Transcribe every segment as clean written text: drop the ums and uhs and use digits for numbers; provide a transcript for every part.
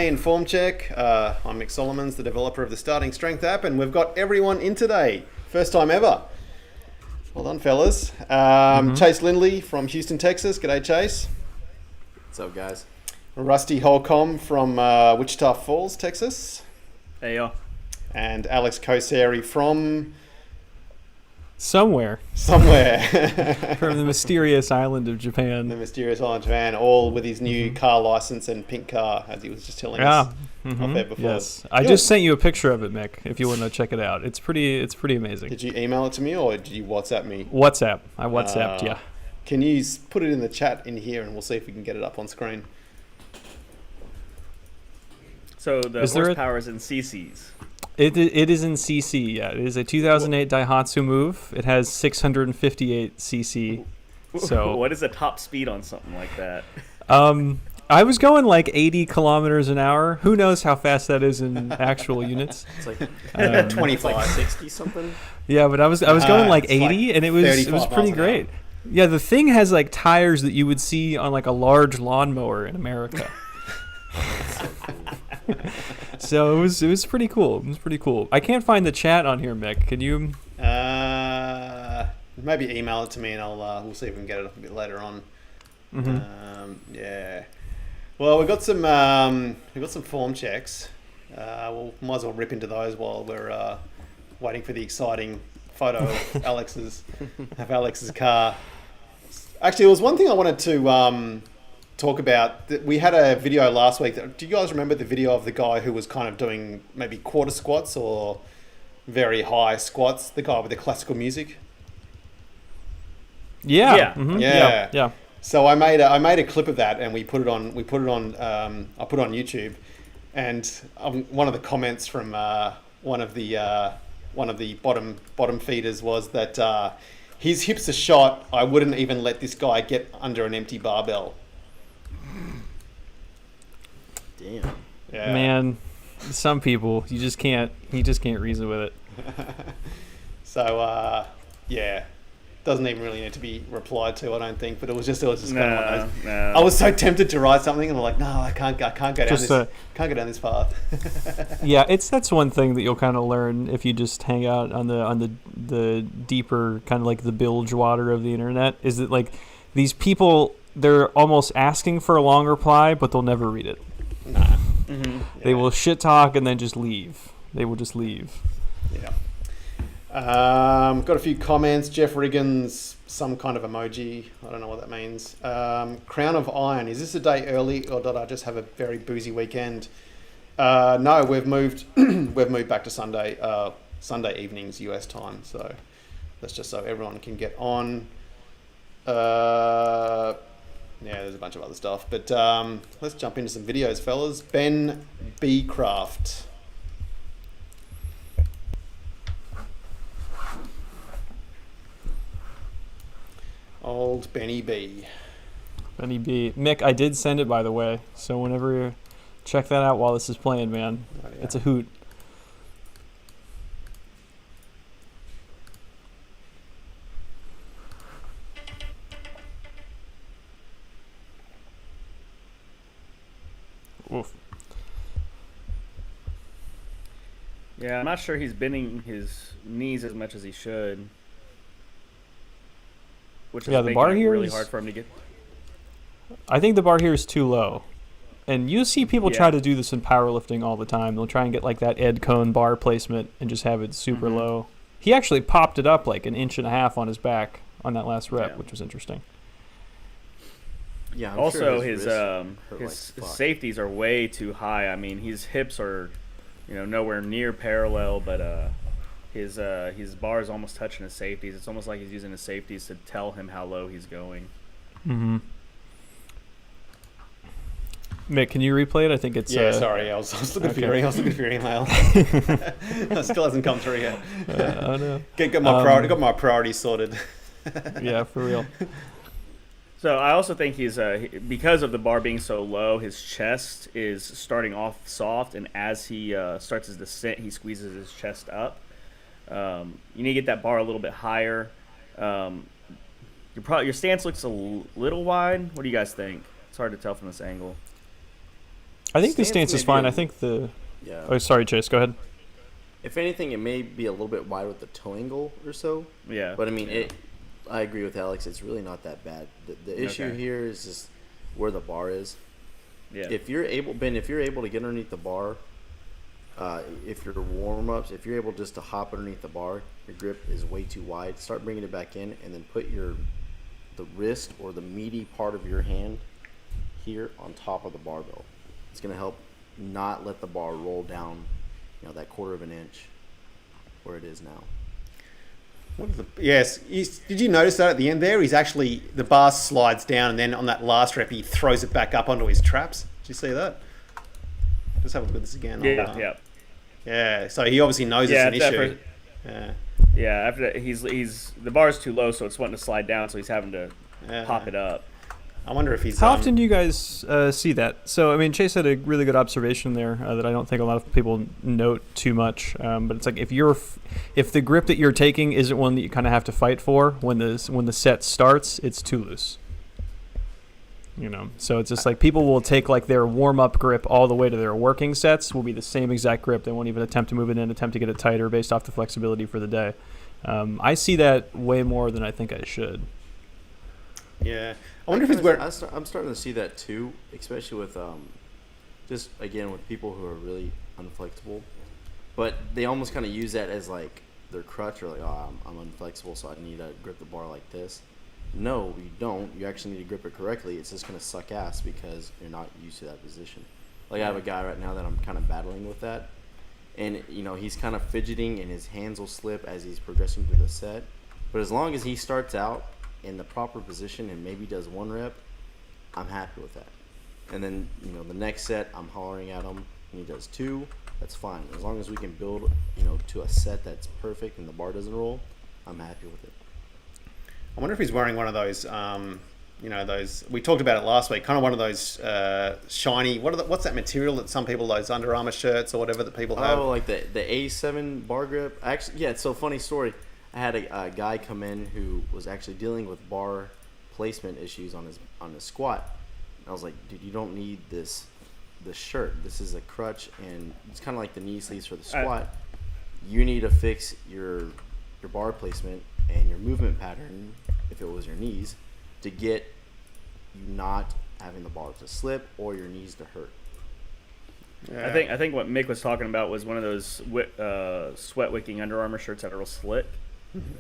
In Form Check. I'm Mick Solomons, the developer of the Starting Strength app, and we've got everyone in today. First time ever. Well done, fellas. Chase Lindley from Houston, Texas. G'day, Chase. What's up, guys? Rusty Holcomb from Wichita Falls, Texas. Hey, yo. And Alex Kosari from... Somewhere. From the mysterious island of Japan. The mysterious island of Japan, all with his new car license and pink car, as he was just telling us off air before. Yes, I just sent you a picture of it, Mick. If you want to check it out, it's pretty amazing. Did you email it to me or did you WhatsApp me? WhatsApp. I WhatsApped. Yeah. Can you put it in the chat in here, and we'll see if we can get it up on screen. So the horsepower is in cc's. It is in CC, yeah. It is a 2008 Daihatsu Move. It has 658 CC. So what is the top speed on something like that? I was going like 80 kilometers an hour. Who knows how fast that is in actual units? It's like 25, it's like 60 something. Yeah, but I was going like 80, like and it was pretty great. Yeah, the thing has like tires that you would see on like a large lawnmower in America. So it was pretty cool. It was pretty cool. I can't find the chat on here, Mick. Can you? Maybe email it to me, and we'll see if we can get it up a bit later on. Yeah. Well, we've got some form checks. We'll might as well rip into those while we're waiting for the exciting photo of Alex's car. Actually, there was one thing I wanted to talk about. We had a video last week. Do you guys remember the video of the guy who was kind of doing maybe quarter squats or very high squats? The guy with the classical music. Yeah. Yeah. Mm-hmm. Yeah. So I made a clip of that, and I put it on YouTube, and one of the comments from one of the bottom feeders was that his hips are shot. I wouldn't even let this guy get under an empty barbell. Damn. Yeah. Man, some people you just can't reason with it. So yeah, doesn't even really need to be replied to, I don't think. But it was just kind of one of those. No. I was so tempted to write something, and I'm like, no, I can't go down can't go down this path. Yeah, that's one thing that you'll kind of learn if you just hang out on the deeper kind of like the bilge water of the internet. Is that like these people, they're almost asking for a long reply, but they'll never read it. Nah. Mm-hmm. They will shit talk and then just leave. They will just leave. Yeah. Got a few comments. Jeff Riggins, some kind of emoji. I don't know what that means. Crown of Iron. Is this a day early, or did I just have a very boozy weekend? No, we've moved. We've moved back to Sunday evenings US time. So that's just so everyone can get on. Yeah, there's a bunch of other stuff, but let's jump into some videos, fellas. Ben Beecraft. Old Benny B. Benny B. Mick, I did send it, by the way, so whenever you check that out while this is playing, man. Oh, yeah. It's a hoot. Oof. Yeah, I'm not sure he's bending his knees as much as he should. Which is Yeah, the bar making it here really is- hard for him to get. I think the bar here is too low. And you see people Yeah. try to do this in powerlifting all the time. They'll try and get like that Ed Cone bar placement and just have it super low. He actually popped it up like an inch and a half on his back on that last rep, Yeah. which was interesting. Yeah. I'm Also, sure his wrist hurt his like fuck. safeties are way too high. I mean, his hips are, nowhere near parallel, but his bar is almost touching his safeties. It's almost like he's using his safeties to tell him how low he's going. Mm-hmm. Mick, can you replay it? I think it's... Yeah, sorry, I was looking for your email. That still hasn't come through yet. Oh, no. Got my priorities sorted. Yeah, for real. So I also think he's because of the bar being so low, his chest is starting off soft, and as he starts his descent, he squeezes his chest up. You need to get that bar a little bit higher. Your stance looks a little wide. What do you guys think? It's hard to tell from this angle. I think the stance is fine. I think the. Yeah. Oh, sorry, Chase. Go ahead. If anything, it may be a little bit wide with the toe angle or so. Yeah. But I mean, I agree with Alex. It's really not that bad. The issue here is just where the bar is. Yeah. If you're able to get underneath the bar, if your warm ups, if you're able just to hop underneath the bar, your grip is way too wide. Start bringing it back in, and then put the wrist or the meaty part of your hand here on top of the barbell. It's gonna help not let the bar roll down, that 1/4 inch where it is now. Yes. Did you notice that at the end there? He's actually, the bar slides down, and then on that last rep, he throws it back up onto his traps. Did you see that? Just have a look at this again. Yeah. Yeah. So he obviously knows it's an issue. Yeah. After that, he's the bar's too low, so it's wanting to slide down, so he's having to pop it up. I wonder if he's. How often do you guys see that? So, I mean, Chase had a really good observation there that I don't think a lot of people note too much. But it's like if the grip that you're taking isn't one that you kind of have to fight for when the set starts, it's too loose. So it's just like people will take like their warm up grip all the way to their working sets will be the same exact grip. They won't even attempt to move it in, attempt to get it tighter based off the flexibility for the day. I see that way more than I think I should. Yeah. I wonder if it's where I'm starting to see that too, especially with just again with people who are really unflexible, but they almost kind of use that as like their crutch or like, oh, I'm unflexible, so I need to grip the bar like this. No, you don't. You actually need to grip it correctly. It's just gonna suck ass because you're not used to that position. Like I have a guy right now that I'm kind of battling with that, and he's kind of fidgeting and his hands will slip as he's progressing through the set. But as long as he starts out in the proper position and maybe does 1 rep, I'm happy with that. And then the next set I'm hollering at him and he does 2, that's fine. As long as we can build to a set that's perfect and the bar doesn't roll, I'm happy with it. I wonder if he's wearing one of those those, we talked about it last week, kind of one of those shiny, what's that material that some people, those Under Armour shirts or whatever that people have? Oh, like the A7 bar grip. Actually, yeah, it's so funny story. I had a guy come in who was actually dealing with bar placement issues on his squat. And I was like, dude, you don't need this shirt. This is a crutch, and it's kind of like the knee sleeves for the squat. You need to fix your bar placement and your movement pattern, if it was your knees, to get you not having the bar to slip or your knees to hurt. Yeah. I think what Mick was talking about was one of those sweat wicking Under Armour shirts that are real slick,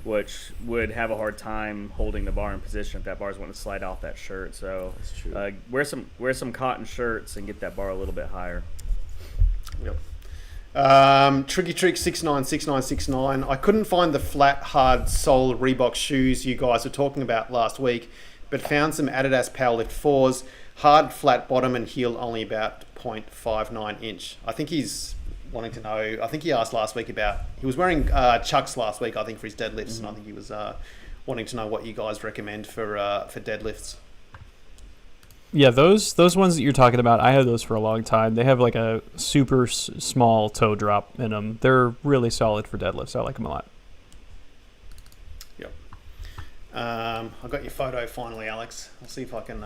which would have a hard time holding the bar in position if that bar's wanting to slide off that shirt. So that's true. Wear some cotton shirts and get that bar a little bit higher. Yep. Tricky Trick 696969. I couldn't find the flat hard sole Reebok shoes you guys were talking about last week, but found some Adidas Powerlift 4s, hard flat bottom and heel only about 0.59 inch. I think he's wanting to know, I think he asked last week about, he was wearing Chucks last week, I think, for his deadlifts, and I think he was wanting to know what you guys recommend for deadlifts. Yeah, those ones that you're talking about, I had those for a long time. They have like a super small toe drop in them. They're really solid for deadlifts. I like them a lot. Yep. I got your photo finally, Alex. I'll see if I can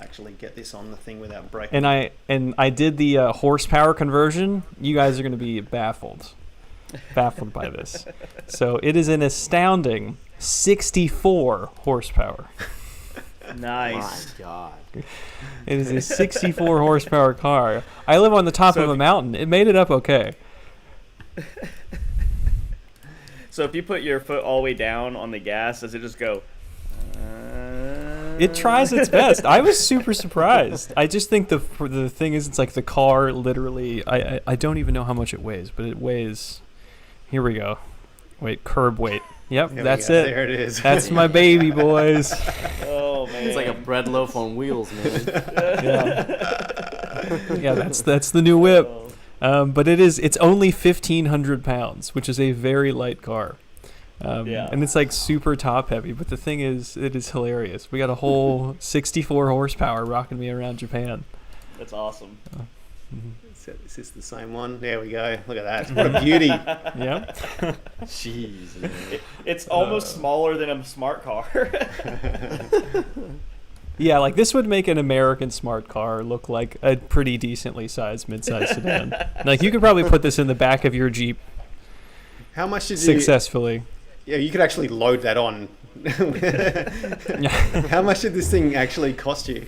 actually get this on the thing without breaking. And I did the horsepower conversion. You guys are going to be baffled by this. So it is an astounding 64 horsepower. Nice. My God. It is a 64 horsepower car. I live on the top of a mountain. It made it up okay. So if you put your foot all the way down on the gas, does it just go? It tries its best. I was super surprised. I just think the thing is, it's like the car literally, I don't even know how much it weighs, but it weighs, here we go. Wait, curb weight. Yep, that's it. There it is. That's my baby, boys. Oh man, it's like a bread loaf on wheels, man. Yeah, that's the new whip. But it's only 1,500 pounds, which is a very light car. And it's like super top heavy. But the thing is, it is hilarious. We got a whole 64 horsepower rocking me around Japan. That's awesome. Is this the same one? There we go. Look at that. What a beauty. Yeah. Jeez, man. It's almost smaller than a smart car. Yeah, like this would make an American smart car look like a pretty decently sized midsize sedan. Like you could probably put this in the back of your Jeep How much did you successfully. Yeah, you could actually load that on. How much did this thing actually cost you?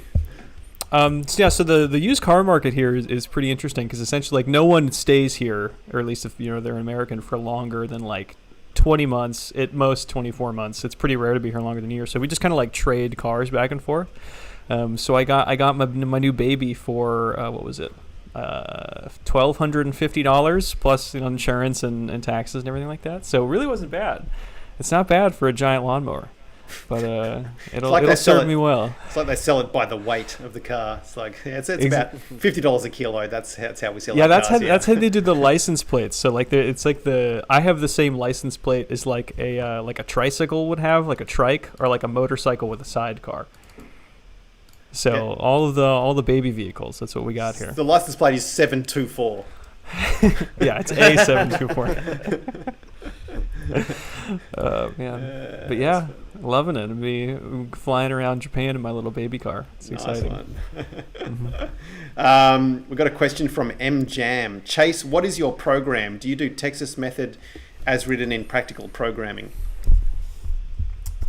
So the used car market here is pretty interesting because essentially like no one stays here, or at least if they're an American, for longer than like 20 months, at most 24 months. It's pretty rare to be here longer than a year. So we just kind of like trade cars back and forth. So I got my new baby for what was it? $1,250 plus insurance and taxes and everything like that. So it really wasn't bad. It's not bad for a giant lawnmower, but it'll serve me well. It's like they sell it by the weight of the car. It's like it's about $50 a kilo. That's how we sell. Yeah, that's how they do the license plates. So like I have the same license plate as like a tricycle would have, like a trike, or like a motorcycle with a sidecar. So yeah. all the baby vehicles. That's what we got here. The license plate is 724. Yeah, it's A724. Man, but yeah, loving it. And be flying around Japan in my little baby car. It's exciting. We've got a question from M Jam. Chase, what is your program? Do you do Texas method as written in practical programming?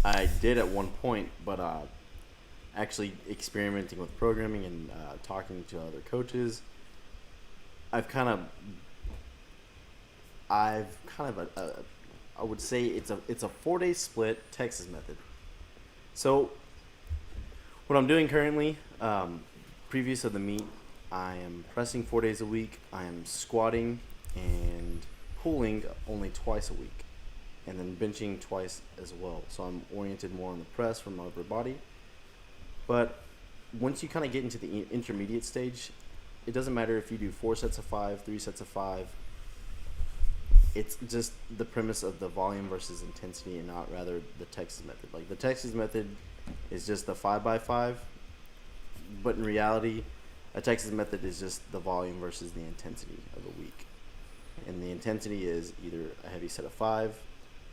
I did at one point, but actually experimenting with programming and talking to other coaches, I've kind of I would say it's a 4-day split Texas method. So what I'm doing currently, previous of the meet, I am pressing 4 days a week. I am squatting and pulling only twice a week, and then benching twice as well. So I'm oriented more on the press from my upper body. But once you kind of get into the intermediate stage, it doesn't matter if you do 4 sets of 5, 3 sets of 5. It's just the premise of the volume versus intensity, and not rather the Texas method. Like the Texas method is just the 5x5, but in reality, a Texas method is just the volume versus the intensity of a week. And the intensity is either a heavy set of 5,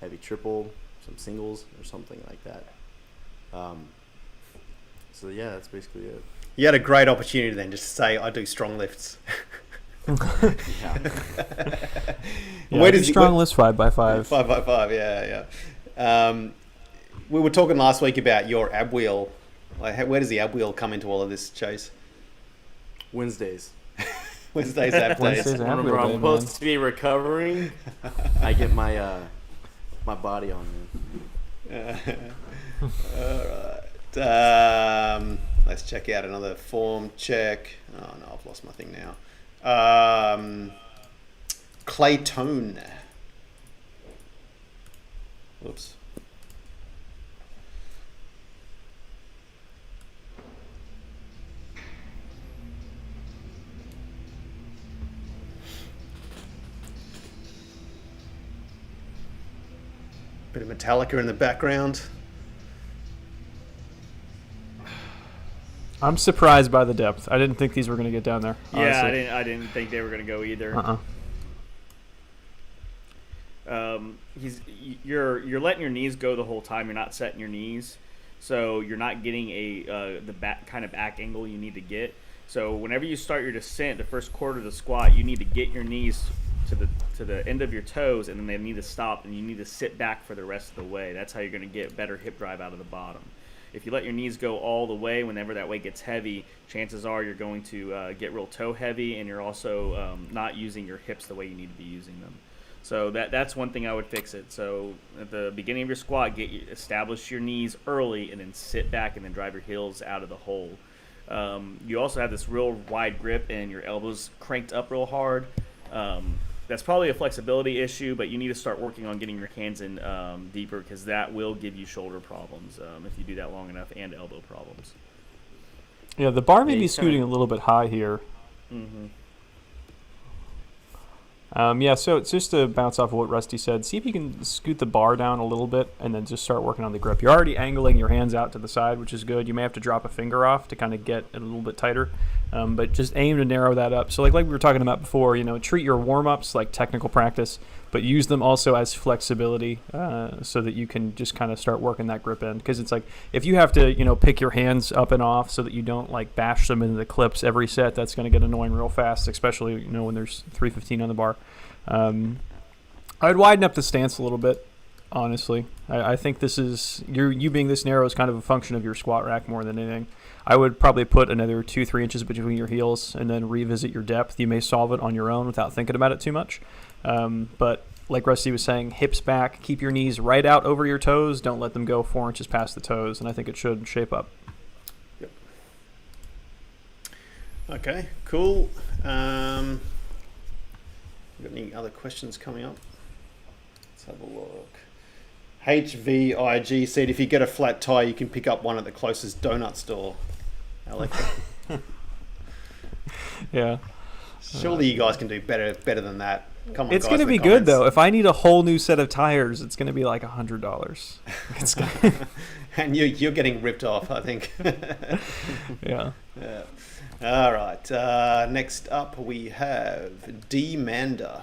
heavy triple, some singles, or something like that. So yeah, that's basically it. You had a great opportunity then just to say, I do strong lifts. Yeah, where does strong lifts 5x5? 5x5, yeah. We were talking last week about your ab wheel. Like, where does the ab wheel come into all of this, Chase? Wednesdays Wednesdays ab days. Whenever I'm supposed to be recovering, I get my my body on me. All right. Let's check out another form check. Oh no, I've lost my thing now. Clayton. Whoops. Bit of Metallica in the background. I'm surprised by the depth. I didn't think these were going to get down there. Yeah, honestly. I didn't think they were going to go either. You're letting your knees go the whole time. You're not setting your knees, so you're not getting the back kind of back angle you need to get. So whenever you start your descent, the first quarter of the squat, you need to get your knees to the end of your toes, and then they need to stop, and you need to sit back for the rest of the way. That's how you're going to get better hip drive out of the bottom. If you let your knees go all the way, whenever that weight gets heavy, chances are you're going to get real toe heavy, and you're also not using your hips the way you need to be using them. So that's one thing I would fix it. So at the beginning of your squat, establish your knees early, and then sit back and then drive your heels out of the hole. You also have this real wide grip, and your elbows cranked up real hard. That's probably a flexibility issue, but you need to start working on getting your hands in deeper, because that will give you shoulder problems if you do that long enough, and elbow problems. Yeah, the bar may be scooting a little bit high here. Mm-hmm. So it's just to bounce off of what Rusty said. See if you can scoot the bar down a little bit and then just start working on the grip. You're already angling your hands out to the side, which is good. You may have to drop a finger off to kind of get it a little bit tighter, but just aim to narrow that up. So like we were talking about before, treat your warm-ups like technical practice, but use them also as flexibility so that you can just kind of start working that grip in. Because it's like if you have to, pick your hands up and off so that you don't like bash them into the clips every set, that's going to get annoying real fast, especially when there's 315 on the bar. I'd widen up the stance a little bit, honestly. I think this is you being this narrow is kind of a function of your squat rack more than anything. I would probably put another 2-3 inches between your heels and then revisit your depth. You may solve it on your own without thinking about it too much. But like Rusty was saying, hips back, keep your knees right out over your toes. Don't let them go 4 inches past the toes, and I think it should shape up. Yep. Okay, cool. Got any other questions coming up? Let's have a look. HVIG said, if you get a flat tire, you can pick up one at the closest donut store. I like that. Yeah. Surely you guys can do better than that. Come on, it's guys, going to in the be good, comments. though. If I need a whole new set of tires, it's going to be like $100. It's gonna... And you're getting ripped off, I think. Yeah. Yeah. All right. Next up, we have Demander.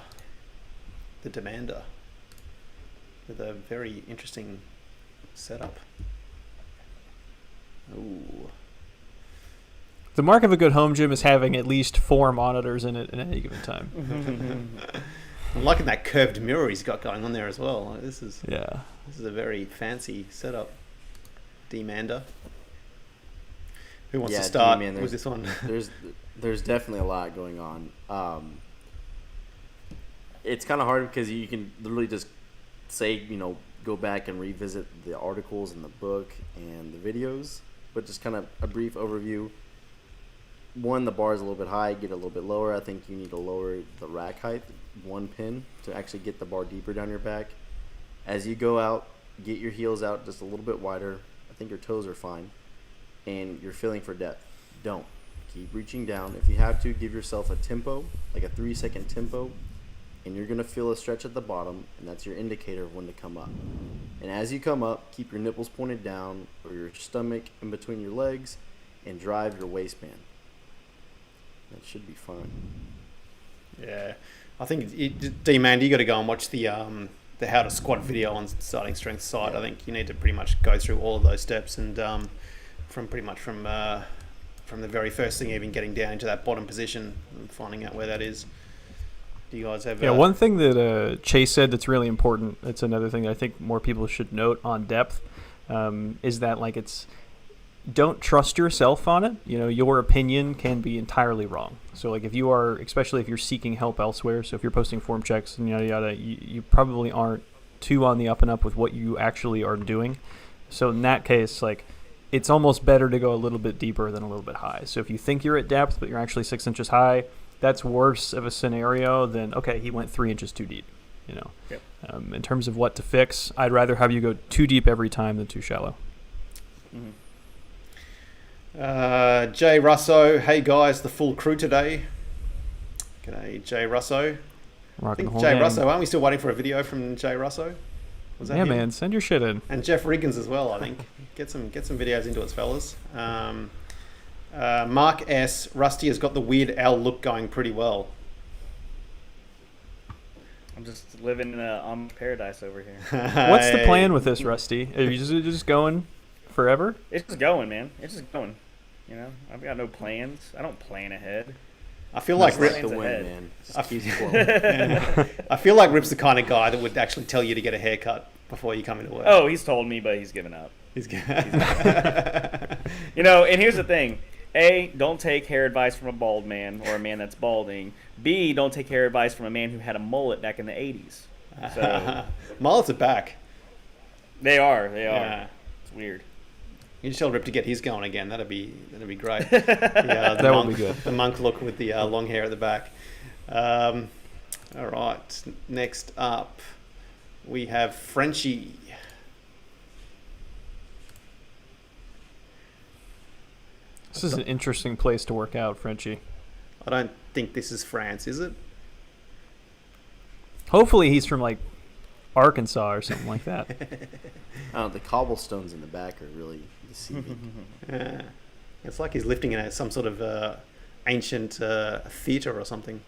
The Demander. With a very interesting setup. Ooh. The mark of a good home gym is having at least 4 monitors in it at any given time. I'm liking that curved mirror he's got going on there as well. This is Yeah. a very fancy setup. Demander. Who wants to start with this one? There's definitely a lot going on. It's kind of hard because you can literally just say, go back and revisit the articles in the book and the videos, but just kind of a brief overview. One, the bar is a little bit high, get it a little bit lower. I think you need to lower the rack height 1 pin to actually get the bar deeper down your back. As you go out, get your heels out just a little bit wider. I think your toes are fine. And you're feeling for depth. Don't. Keep reaching down. If you have to, give yourself a tempo, like a 3-second tempo, and you're going to feel a stretch at the bottom, and that's your indicator of when to come up. And as you come up, keep your nipples pointed down or your stomach in between your legs and drive your waistband. That should be fun. Yeah. I think, D-Man, you got to go and watch the how to squat video on Starting Strength site. Yeah. I think you need to pretty much go through all of those steps and from the very first thing, even getting down into that bottom position and finding out where that is. Do you guys have... Yeah, one thing that Chase said that's really important, it's another thing that I think more people should note on depth, is that don't trust yourself on it. Your opinion can be entirely wrong. So especially if you're seeking help elsewhere, so if you're posting form checks and yada yada, you probably aren't too on the up and up with what you actually are doing. So in that case, it's almost better to go a little bit deeper than a little bit high. So if you think you're at depth, but you're actually 6 inches high, that's worse of a scenario than, okay, he went 3 inches too deep. Yep. In terms of what to fix, I'd rather have you go too deep every time than too shallow. Mm-hmm. Jay Russo, hey guys, the full crew today. G'day, Jay Russo. I think Jay Russo, aren't we still waiting for a video from Jay Russo? Was that yeah, him? man, send your shit in. And Jeff Riggins as well, I think. Get some videos into us, fellas. Mark S. Rusty has got the Weird Al look going pretty well. I'm just living in a paradise over here. What's the plan with this, Rusty? Are you just going forever? It's just going, man. It's just going. I've got no plans. I don't plan ahead. I feel like Rip- Rip, the win, man. Just keep going. I feel like Rip's the kind of guy that would actually tell you to get a haircut before you come into work. Oh, he's told me, but he's given up. And And here's the thing. A, don't take hair advice from a bald man or a man that's balding. B, don't take hair advice from a man who had a mullet back in the 80s. So mullets are back. they are. Yeah. It's weird. You just tell Rip to get his going again. That'd be great. That would be good. The monk look with the long hair at the back. All right. Next up, we have Frenchy. This is an interesting place to work out, Frenchy. I don't think this is France, is it? Hopefully he's from Arkansas or something like that. The cobblestones in the back are really deceiving. Yeah. It's like he's lifting in some sort of ancient theatre or something.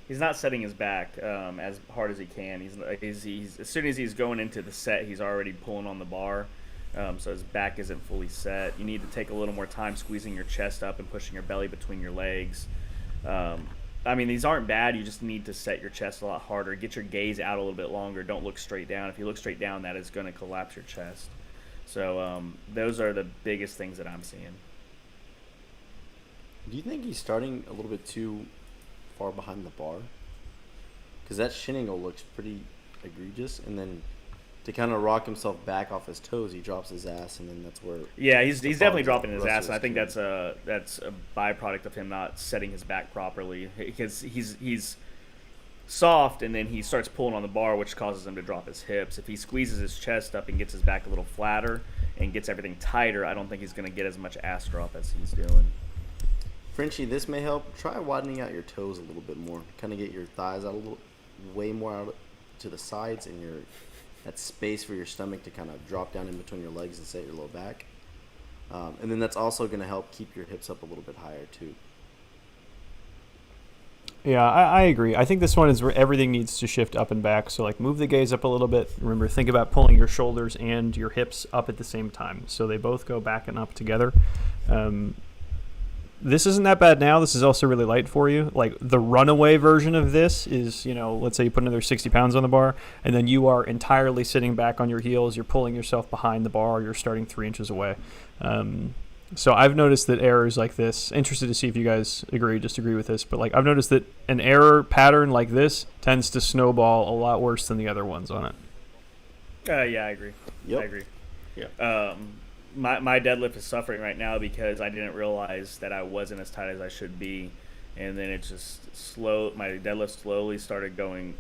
he's not setting his back as hard as he can. He's as soon as he's going into the set, he's already pulling on the bar. So his back isn't fully set. You need to take a little more time squeezing your chest up and pushing your belly between your legs. I mean, these aren't bad. You just need to set your chest a lot harder. Get your gaze out a little bit longer. Don't look straight down. If you look straight down, that is going to collapse your chest. So those are the biggest things that I'm seeing. Do you think he's starting a little bit too far behind the bar? Because that shin angle looks pretty egregious, and then to kind of rock himself back off his toes, he drops his ass, and then that's where. Yeah, he's definitely dropping his ass, and I think coming. that's a byproduct of him not setting his back properly, because he's soft, and then he starts pulling on the bar, which causes him to drop his hips. If he squeezes his chest up and gets his back a little flatter and gets everything tighter, I don't think he's going to get as much ass drop as he's doing. Frenchy, this may help. Try widening out your toes a little bit more. Kind of get your thighs out a little, way more out to the sides, and that space for your stomach to kind of drop down in between your legs and set your low back. And then that's also going to help keep your hips up a little bit higher too. Yeah, I agree. I think this one is where everything needs to shift up and back. So, like, move the gaze up a little bit. Remember, think about pulling your shoulders and your hips up at the same time. So they both go back and up together. This isn't that bad now. This is also really light for you. Like, the runaway version of this is, let's say you put another 60 pounds on the bar, and then you are entirely sitting back on your heels. You're pulling yourself behind the bar. You're starting 3 inches away. So I've noticed that errors like this, interested to see if you guys disagree with this, but like I've noticed that an error pattern like this tends to snowball a lot worse than the other ones on it. Yeah, I agree. Yep. I agree. Yeah. My deadlift is suffering right now because I didn't realize that I wasn't as tight as I should be, and then it just my deadlift slowly started going,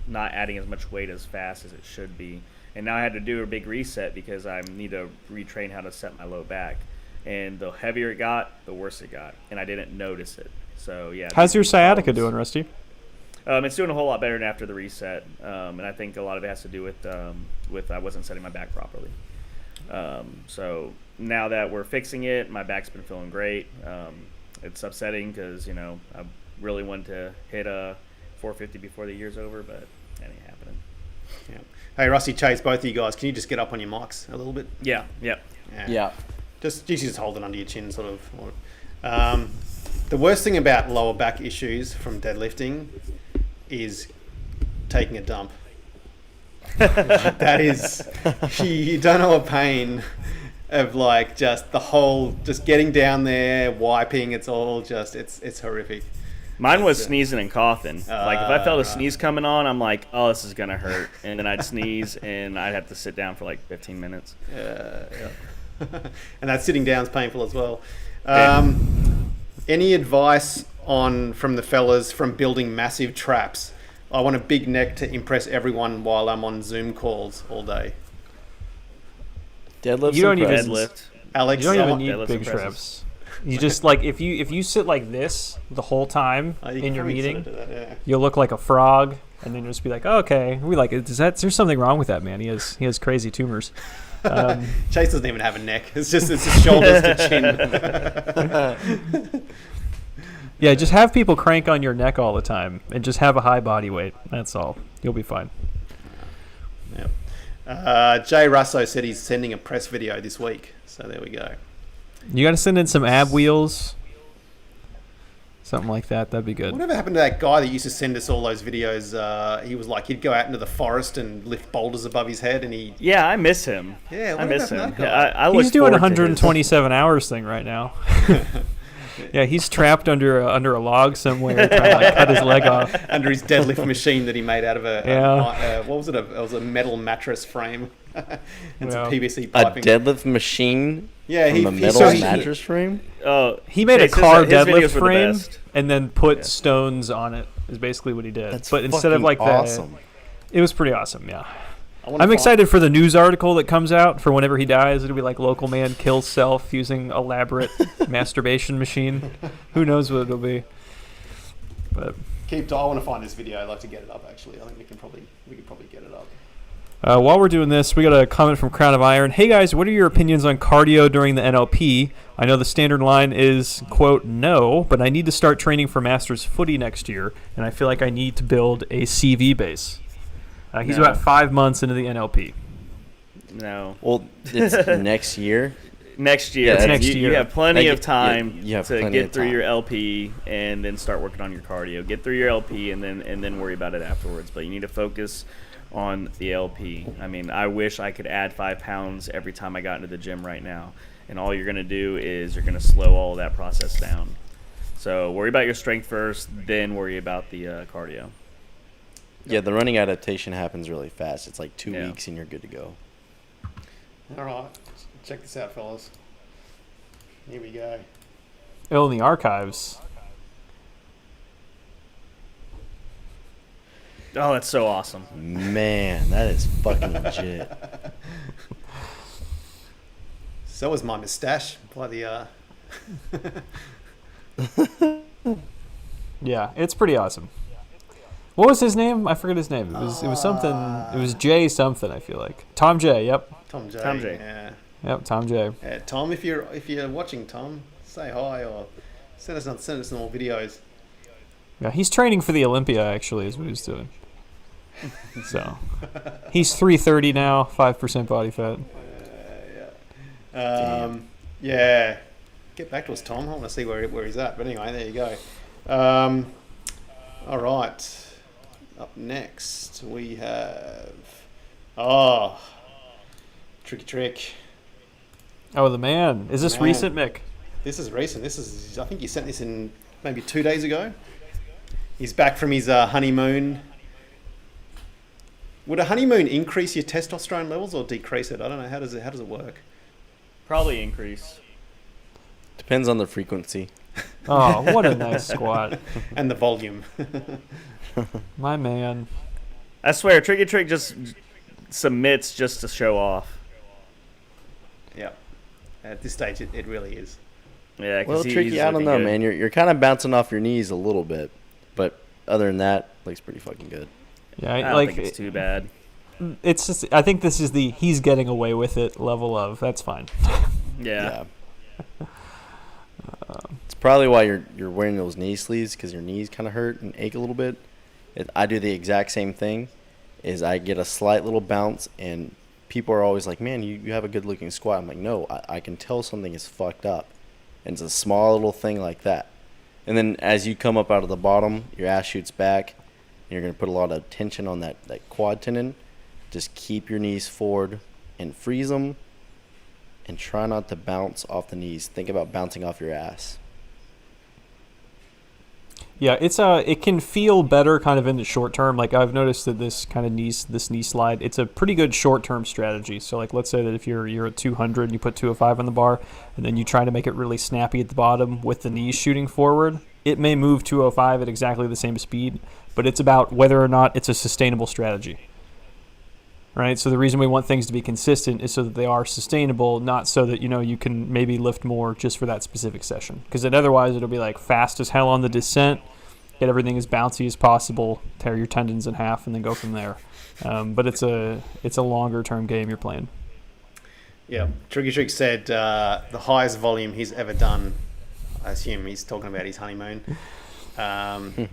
not adding as much weight as fast as it should be, and now I had to do a big reset because I need to retrain how to set my low back. And the heavier it got, the worse it got, and I didn't notice it. So yeah. How's your sciatica doing, Rusty? It's doing a whole lot better than after the reset, and I think a lot of it has to do with I wasn't setting my back properly. So now that we're fixing it, my back's been feeling great. It's upsetting because I really wanted to hit a 450 before the year's over, but that ain't happening. Yeah. Hey, Rusty, Chase, both of you guys, can you just get up on your mics a little bit? Yeah. Yeah. Just hold it under your chin, sort of. The worst thing about lower back issues from deadlifting is taking a dump. That is, you don't know a pain of like just the whole, just getting down there, wiping. It's all just, it's horrific. Mine was sneezing and coughing. Like if I felt a Right. sneeze coming on, I'm like, oh, this is gonna hurt, and then I'd sneeze and I'd have to sit down for like 15 minutes. Yeah. And that sitting down is painful as well. Yeah. Any advice from the fellas from building massive traps? I want a big neck to impress everyone while I'm on Zoom calls all day. Deadlift. You don't even- Deadlift. Alex, You don't even someone- need deadlift's big impressive. traps. You just like if you sit like this the whole time you in your can meeting, sort of do that, yeah. you'll look like a frog, and then you'll just be like, oh, okay, there's something wrong with that man. He has crazy tumors. Chase doesn't even have a neck. It's just shoulders to chin. Yeah, just have people crank on your neck all the time, and just have a high body weight. That's all. You'll be fine. Yep. Jay Russo said he's sending a press video this week. So there we go. You got to send in some ab wheels, something like that. That'd be good. Whatever happened to that guy that used to send us all those videos? He was like, he'd go out into the forest and lift boulders above his head, and Yeah, I miss him. Yeah, I what miss happened him. to that guy? I look He's doing a forward to his- 127 hours thing right now. Yeah, he's trapped under a log somewhere trying to like, cut his leg off. under his deadlift machine that he made out of what was it? It was a metal mattress frame and some PVC A piping. deadlift machine. Yeah, From a metal mattress frame. Oh, He made a Chase, car his videos deadlift were the frame best. and then put stones on it. Is basically what he did. That's but instead of like awesome. it was pretty awesome. Yeah. I wanna I'm find- excited for the news article that comes out for whenever he dies. It'll be like local man kills self using elaborate masturbation machine. Who knows what it'll be? But I want to find this video. I'd like to get it up. Actually, I think we could probably get it up. While we're doing this, we got a comment from Crown of Iron. Hey guys, what are your opinions on cardio during the NLP? I know the standard line is, quote, no, but I need to start training for Masters footy next year, and I feel like I need to build a CV base. He's about 5 months into the NLP. No. Well, it's next year. Next year. Yeah, next year. You have plenty of time you have to plenty get of through time. your LP and then start working on your cardio. Get through your LP and then worry about it afterwards. But you need to focus on the LP. I mean, I wish I could add 5 pounds every time I got into the gym right now. And all you're going to do is you're going to slow all of that process down. So worry about your strength first, then worry about the cardio. Yeah, the running adaptation happens really fast. It's like 2 Yeah. weeks and you're good to go. All right, check this out, fellas. Here we go. Oh, in the archives. Oh, that's so awesome. Man, that is fucking legit. So was my moustache. Bloody Yeah, it's pretty awesome. What was his name? I forget his name. It was something. It was J something. I feel like Tom J. Yep. Tom J. Tom J. Yeah. Yep. Tom J. Yeah, Tom, if you're watching, Tom, say hi or send us some more videos. Yeah, he's training for the Olympia. Actually, is what he's doing. So he's 330 now, 5% body fat. Yeah. Get back to us, Tom. I want to see where he's at. But anyway, there you go. All right. Up next, we have Tricky Trick. Oh, the man. Is this Man. recent, Mick? This is recent. I think you sent this in maybe 2 days ago. He's back from his honeymoon. Would a honeymoon increase your testosterone levels or decrease it? I don't know. How does it work? Probably increase. Depends on the frequency. Oh, what a nice squat. And the volume. My man. I swear, Tricky Trick just submits just to show off. Yeah. At this stage, it really is. Yeah, 'cause Well, he's Tricky, I don't looking know, good. man. You're kind of bouncing off your knees a little bit, but other than that, looks pretty fucking good. Yeah, I don't like think it's too bad. it's just. I think this is the he's getting away with it level of. That's fine. Yeah. It's probably why you're wearing those knee sleeves, because your knees kind of hurt and ache a little bit. I do the exact same thing. Is I get a slight little bounce, and people are always like, "Man, you have a good looking squat." I'm like, "No, I can tell something is fucked up," and it's a small little thing like that. And then as you come up out of the bottom, your ass shoots back, and you're gonna put a lot of tension on that quad tendon. Just keep your knees forward and freeze them. And try not to bounce off the knees. Think about bouncing off your ass. Yeah, it can feel better kind of in the short term. Like I've noticed that this knee slide, it's a pretty good short term strategy. So like let's say that if you're at 200 and you put 205 on the bar, and then you try to make it really snappy at the bottom with the knees shooting forward, it may move 205 at exactly the same speed, but it's about whether or not it's a sustainable strategy. Right? So the reason we want things to be consistent is so that they are sustainable, not so that, you can maybe lift more just for that specific session. Because otherwise it'll be like fast as hell on the descent, get everything as bouncy as possible, tear your tendons in half, and then go from there. But it's a longer term game you're playing. Yeah. Tricky Trick said the highest volume he's ever done, I assume he's talking about his honeymoon. And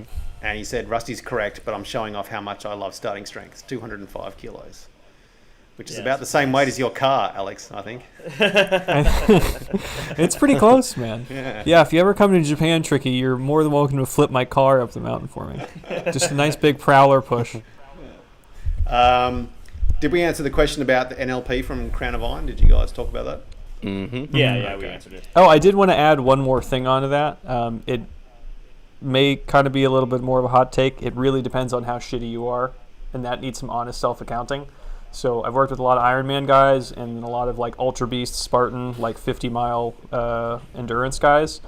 he said, Rusty's correct, but I'm showing off how much I love starting strength, 205 kilos. Which is about the same weight as your car, Alex, I think. It's pretty close, man. Yeah. Yeah, if you ever come to Japan, Tricky, you're more than welcome to flip my car up the mountain for me. Just a nice big prowler push. Did we answer the question about the NLP from Crown of Iron? Did you guys talk about that? Mm-hmm. Yeah, we answered it. Oh, I did want to add one more thing onto that. It may kind of be a little bit more of a hot take. It really depends on how shitty you are, and that needs some honest self-accounting. So I've worked with a lot of Ironman guys and a lot of like Ultra Beast, Spartan, like 50-mile endurance guys.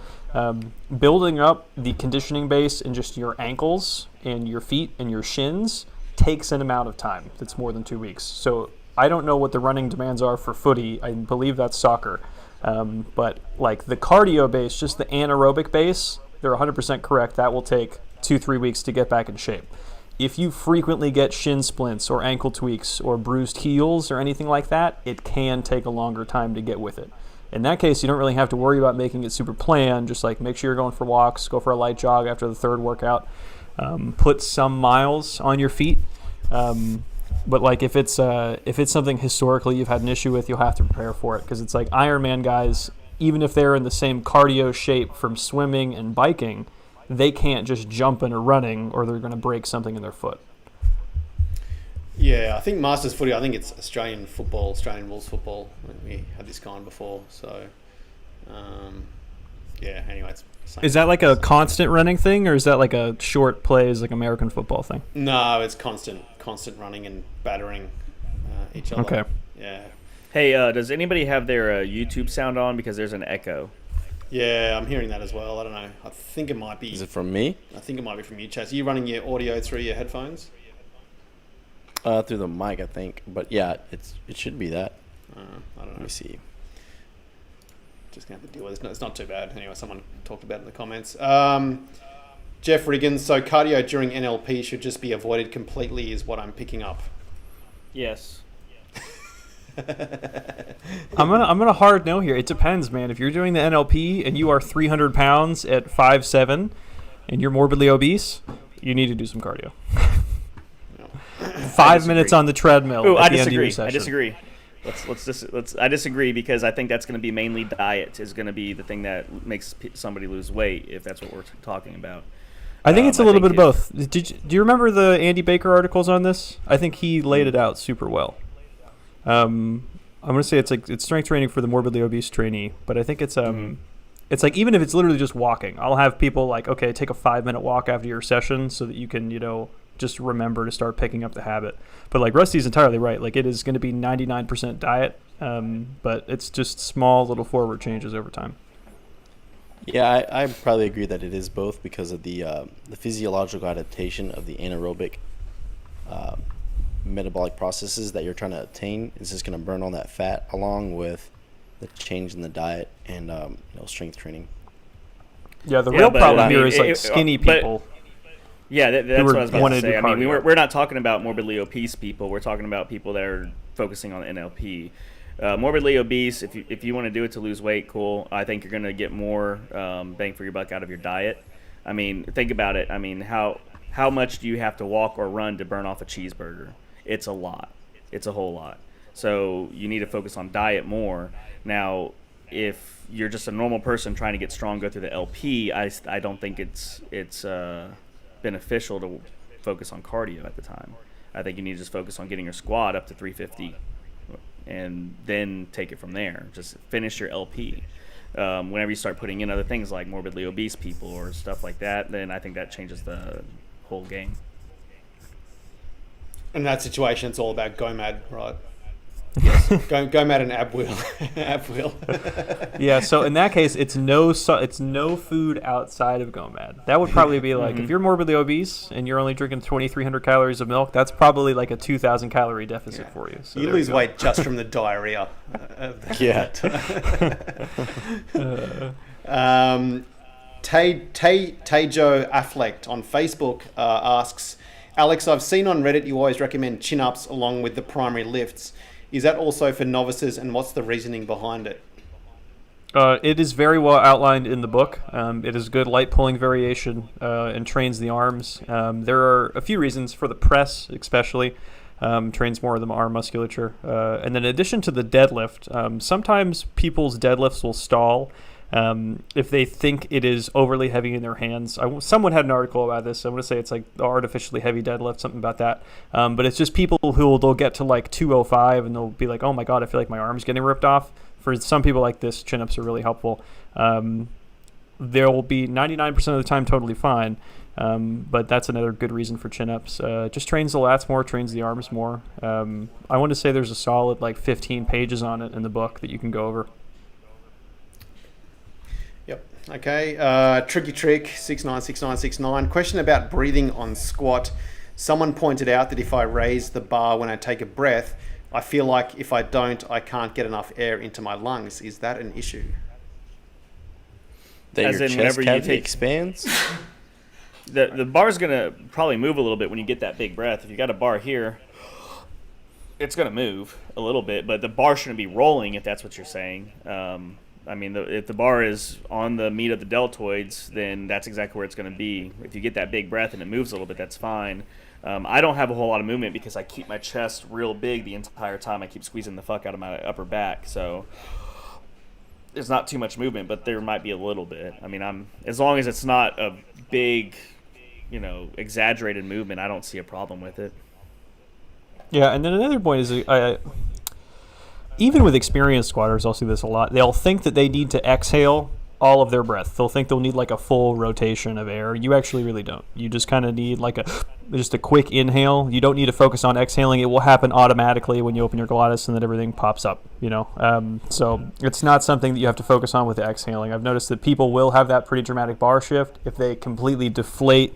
Building up the conditioning base in just your ankles and your feet and your shins takes an amount of time that's more than 2 weeks. So I don't know what the running demands are for footy. I believe that's soccer. But like the cardio base, just the anaerobic base, they're 100% correct. That will take 2-3 weeks to get back in shape. if you frequently get shin splints or ankle tweaks or bruised heels or anything like that, it can take a longer time to get with it. In that case, you don't really have to worry about making it super planned. Just like make sure you're going for walks, go for a light jog after the third workout. Put some miles on your feet. But like if it's something historically you've had an issue with, you'll have to prepare for it, because it's like Ironman guys, even if they're in the same cardio shape from swimming and biking, they can't just jump into running or they're going to break something in their foot. Yeah, I think Masters footy, I think it's Australian football, Australian rules football. We had this kind before, so yeah. Anyway, it's the same. Is that like a constant running thing, or is that like a short plays like American football thing? No, it's constant running and battering each other. Okay. Yeah. Hey, does anybody have their YouTube sound on? Because there's an echo. Yeah, I'm hearing that as well. I don't know. I think it might be. Is it from me? I think it might be from you, Chaz. Are you running your audio through your headphones? Through the mic, I think. But yeah, it should be that. I don't know. Let me see. Just going to have to deal with it. It's not too bad. Anyway, someone talked about it in the comments. Jeff Riggins, so cardio during NLP should just be avoided completely is what I'm picking up. Yes. I'm gonna hard no here. It depends, man. If you're doing the NLP and you are 300 pounds at 5'7", and you're morbidly obese, you need to do some cardio. 5 minutes on the treadmill. Ooh, at I the end of your disagree. I session. disagree. I disagree, because I think that's going to be mainly diet is going to be the thing that makes somebody lose weight, if that's what we're talking about. I think it's a little bit of if- both. Do you remember the Andy Baker articles on this? I think he laid it out super well. I'm gonna say it's strength training for the morbidly obese trainee, but I think it's it's like, even if it's literally just walking, I'll have people like, okay, take a 5-minute walk after your session so that you can, just remember to start picking up the habit. But like Rusty's entirely right. Like, it is going to be 99% diet, but it's just small little forward changes over time. Yeah, I probably agree that it is both, because of the physiological adaptation of the anaerobic metabolic processes that you're trying to attain. Is just going to burn all that fat, along with the change in the diet and strength training. Yeah, the real problem here is like it, skinny but- people. Yeah, that's what I was about to say. I mean, cardio. we're not talking about morbidly obese people. We're talking about people that are focusing on NLP. Morbidly obese, if you want to do it to lose weight, cool. I think you're going to get more bang for your buck out of your diet. I mean, think about it. I mean, how much do you have to walk or run to burn off a cheeseburger? It's a lot. It's a whole lot. So you need to focus on diet more. Now, if you're just a normal person trying to get strong, go through the LP, I don't think it's beneficial to focus on cardio at the time. I think you need to just focus on getting your squat up to 350 and then take it from there. Just finish your LP. Whenever you start putting in other things like morbidly obese people or stuff like that, then I think that changes the whole game. In that situation, it's all about GOMAD, right? Yes. GOMAD and ab wheel. Ab wheel. Yeah, so in that case, it's no food outside of GOMAD. That would probably be like, if you're morbidly obese and you're only drinking 2,300 calories of milk, that's probably like a 2,000 calorie deficit for you. So you lose weight just from the diarrhea. Yeah. Tejo Affleck on Facebook asks, Alex, I've seen on Reddit you always recommend chin-ups along with the primary lifts. Is that also for novices, and what's the reasoning behind it? It is very well outlined in the book. It is good light pulling variation and trains the arms. There are a few reasons for the press, especially. Trains more of the arm musculature. And then in addition to the deadlift, sometimes people's deadlifts will stall if they think it is overly heavy in their hands. Someone had an article about this. I want to say it's like the artificially heavy deadlift, something about that. But it's just people they'll get to like 205 and they'll be like, oh my God, I feel like my arm's getting ripped off. For some people like this, chin-ups are really helpful. There will be 99% of the time totally fine. But that's another good reason for chin-ups. Just trains the lats more, trains the arms more. I want to say there's a solid like 15 pages on it in the book that you can go over. Yep. Okay. Tricky Trick 696969. Question about breathing on squat. Someone pointed out that if I raise the bar when I take a breath, I feel like if I don't, I can't get enough air into my lungs. Is that an issue? That As your in chest whenever you cavity take- expands? The bar's gonna probably move a little bit when you get that big breath. If you got a bar here, it's gonna move a little bit, but the bar shouldn't be rolling if that's what you're saying. I mean, if the bar is on the meat of the deltoids, then that's exactly where it's going to be. If you get that big breath and it moves a little bit, that's fine. I don't have a whole lot of movement because I keep my chest real big the entire time. I keep squeezing the fuck out of my upper back, so there's not too much movement, but there might be a little bit. I mean, as long as it's not a big, exaggerated movement, I don't see a problem with it. Yeah, and then another point is, even with experienced squatters, I'll see this a lot. They'll think that they need to exhale all of their breath. They'll think they'll need like a full rotation of air. You actually really don't. You just kind of need like just a quick inhale. You don't need to focus on exhaling. It will happen automatically when you open your glottis and then everything pops up, So it's not something that you have to focus on with exhaling. I've noticed that people will have that pretty dramatic bar shift if they completely deflate,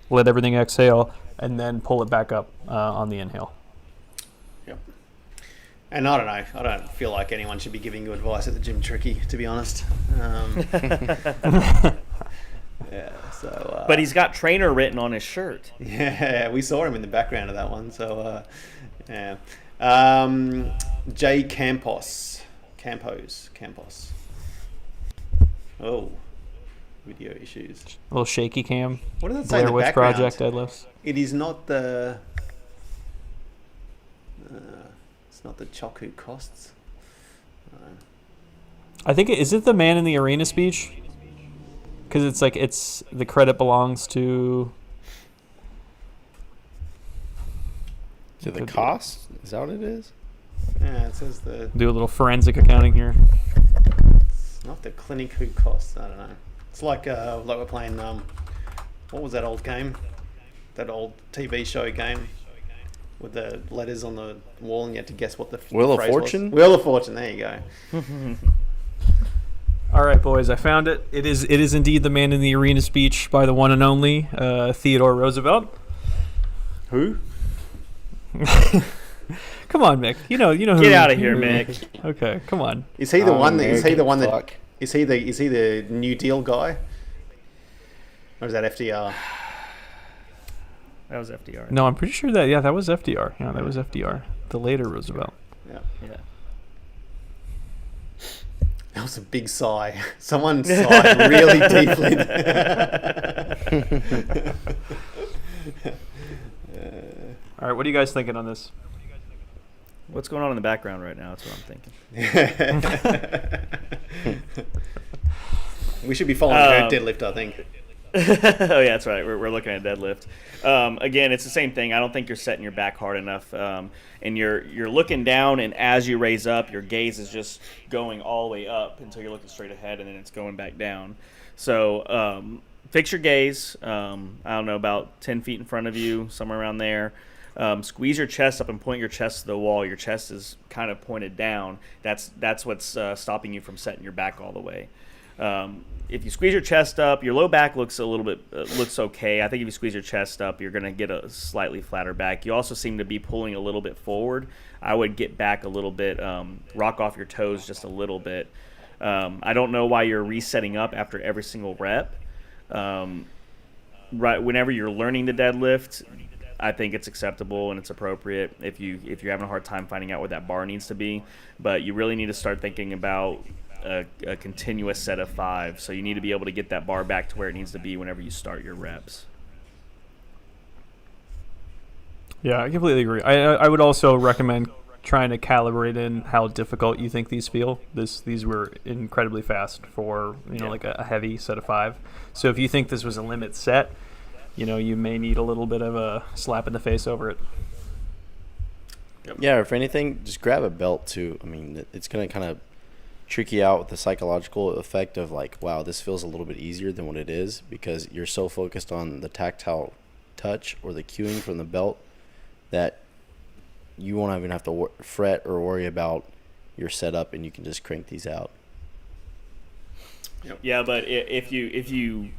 let everything exhale, and then pull it back up on the inhale. And I don't know. I don't feel like anyone should be giving you advice at the gym, Tricky, to be honest. But he's got trainer written on his shirt. Yeah, we saw him in the background of that one. So, yeah. J. Campos. Oh, video issues. A little shaky cam. What does that say in Blair the Witch background? Project deadlifts. It is not the... it's not the Chock who costs. I think is it the man in the arena speech? Because it's the credit belongs to. To the cost? Is that what it is? Yeah, it says the... Do a little forensic accounting here. It's not the clinic who costs. I don't know. It's like we're playing... what was that old game? That old TV show game? With the letters on the wall, and you had to guess what the Wheel of phrase Fortune? was. Wheel of Fortune, there you go. All right, boys, I found it. It is indeed the man in the arena speech by the one and only Theodore Roosevelt. Who? Come on, Mick. You know who. Get out of here, Mick. Okay, come on. Is he the one that? Is he the one that? Fuck. Is he the New Deal guy? Or is that FDR? That was FDR. No, I'm pretty sure that was FDR. Yeah, that was FDR. The later Roosevelt. Yeah. That was a big sigh. Someone sighed really deeply. All right, what are you guys thinking on this? What's going on in the background right now? That's what I'm thinking. We should be following her deadlift, I think. Oh yeah, that's right. We're looking at deadlift. Again, it's the same thing. I don't think you're setting your back hard enough, and you're looking down, and as you raise up, your gaze is just going all the way up until you're looking straight ahead, and then it's going back down. So fix your gaze. I don't know, about 10 feet in front of you, somewhere around there. Squeeze your chest up and point your chest to the wall. Your chest is kind of pointed down. That's what's stopping you from setting your back all the way. If you squeeze your chest up, your low back looks a little bit looks okay. I think if you squeeze your chest up, you're going to get a slightly flatter back. You also seem to be pulling a little bit forward. I would get back a little bit, rock off your toes just a little bit. I don't know why you're resetting up after every single rep. Right, whenever you're learning to deadlift, I think it's acceptable and it's appropriate if you're having a hard time finding out where that bar needs to be. But you really need to start thinking about a continuous set of 5. So you need to be able to get that bar back to where it needs to be whenever you start your reps. Yeah, I completely agree. I would also recommend trying to calibrate in how difficult you think these feel. These were incredibly fast for like a heavy set of 5. So if you think this was a limit set, you may need a little bit of a slap in the face over it. Yeah, or if anything, just grab a belt too. I mean, it's going to kind of trick you out with the psychological effect of like, wow, this feels a little bit easier than what it is, because you're so focused on the tactile touch or the cueing from the belt that you won't even have to fret or worry about your setup, and you can just crank these out. Yep. Yeah, but if you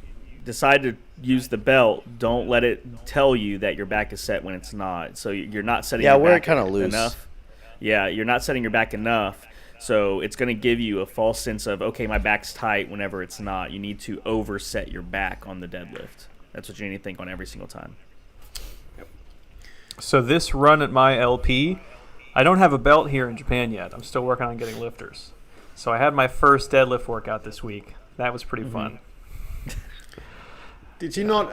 decide to use the belt, don't let it tell you that your back is set when it's not. So you're not setting your wear back it kind of loose enough. Yeah, you're not setting your back enough. So it's going to give you a false sense of, okay, my back's tight whenever it's not. You need to overset your back on the deadlift. That's what you need to think on every single time. So this run at my LP, I don't have a belt here in Japan yet. I'm still working on getting lifters. So I had my first deadlift workout this week. That was pretty fun. Did you not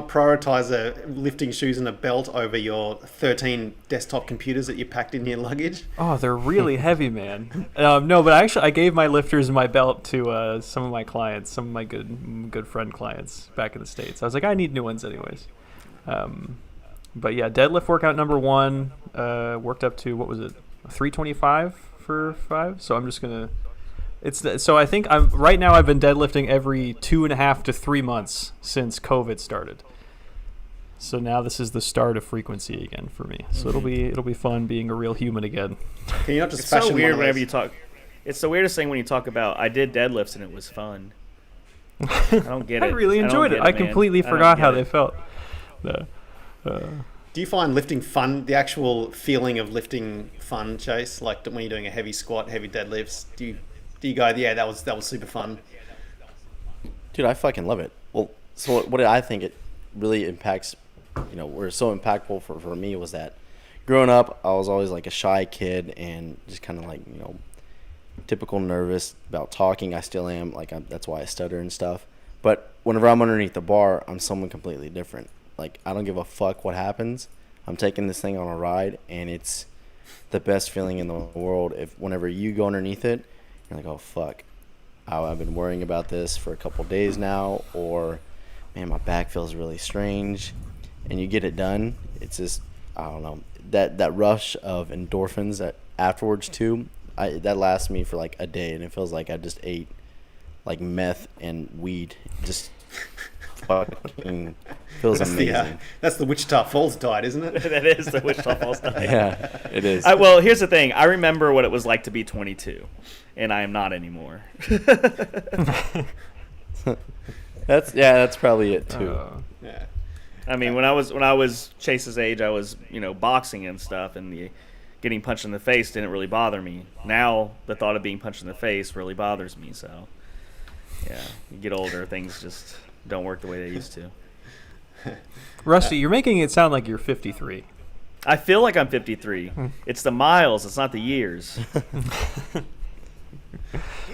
prioritize lifting shoes and a belt over your 13 desktop computers that you packed in your luggage? Oh, they're really heavy, man. No, but I gave my lifters and my belt to some of my clients, some of my good friend clients back in the States. I was like, I need new ones anyways. But yeah, deadlift workout number 1 worked up to, what was it, 325 for 5? So I'm just gonna. So I think right now I've been deadlifting every 2.5 to 3 months since COVID started. So now this is the start of frequency again for me. So it'll be fun being a real human again. Can you not just It's fashion so weird one of whenever those? you talk. It's the weirdest thing when you talk about I did deadlifts and it was fun. I don't get it. I really enjoyed it. I man. completely I don't forgot get how it. they felt. Do you find lifting fun, the actual feeling of lifting fun, Chase? Like when you're doing a heavy squat, heavy deadlifts, do you go, yeah, that was super fun? Dude, I fucking love it. Well, so what I think it really impacts, were so impactful for me was that growing up, I was always like a shy kid and just kind of like, typical nervous about talking. I still am. That's why I stutter and stuff. But whenever I'm underneath the bar, I'm someone completely different. Like, I don't give a fuck what happens. I'm taking this thing on a ride, and it's the best feeling in the world. Whenever you go underneath it, you're like, oh, fuck. I've been worrying about this for a couple days now, or, man, my back feels really strange. And you get it done. It's just, I don't know, that rush of endorphins that afterwards, too, that lasts me for, like, a day, and it feels like I just ate, like, meth and weed. Just fucking feels amazing. That's the Wichita Falls diet, isn't it? That is the Wichita Falls diet. Yeah, it is. Well, here's the thing. I remember what it was like to be 22, and I am not anymore. That's probably it too. Yeah. I mean, when I was Chase's age, I was boxing and stuff, and getting punched in the face didn't really bother me. Now the thought of being punched in the face really bothers me. So, yeah, you get older, things just don't work the way they used to. Rusty, you're making it sound like you're 53. I feel like I'm 53. It's the miles. It's not the years.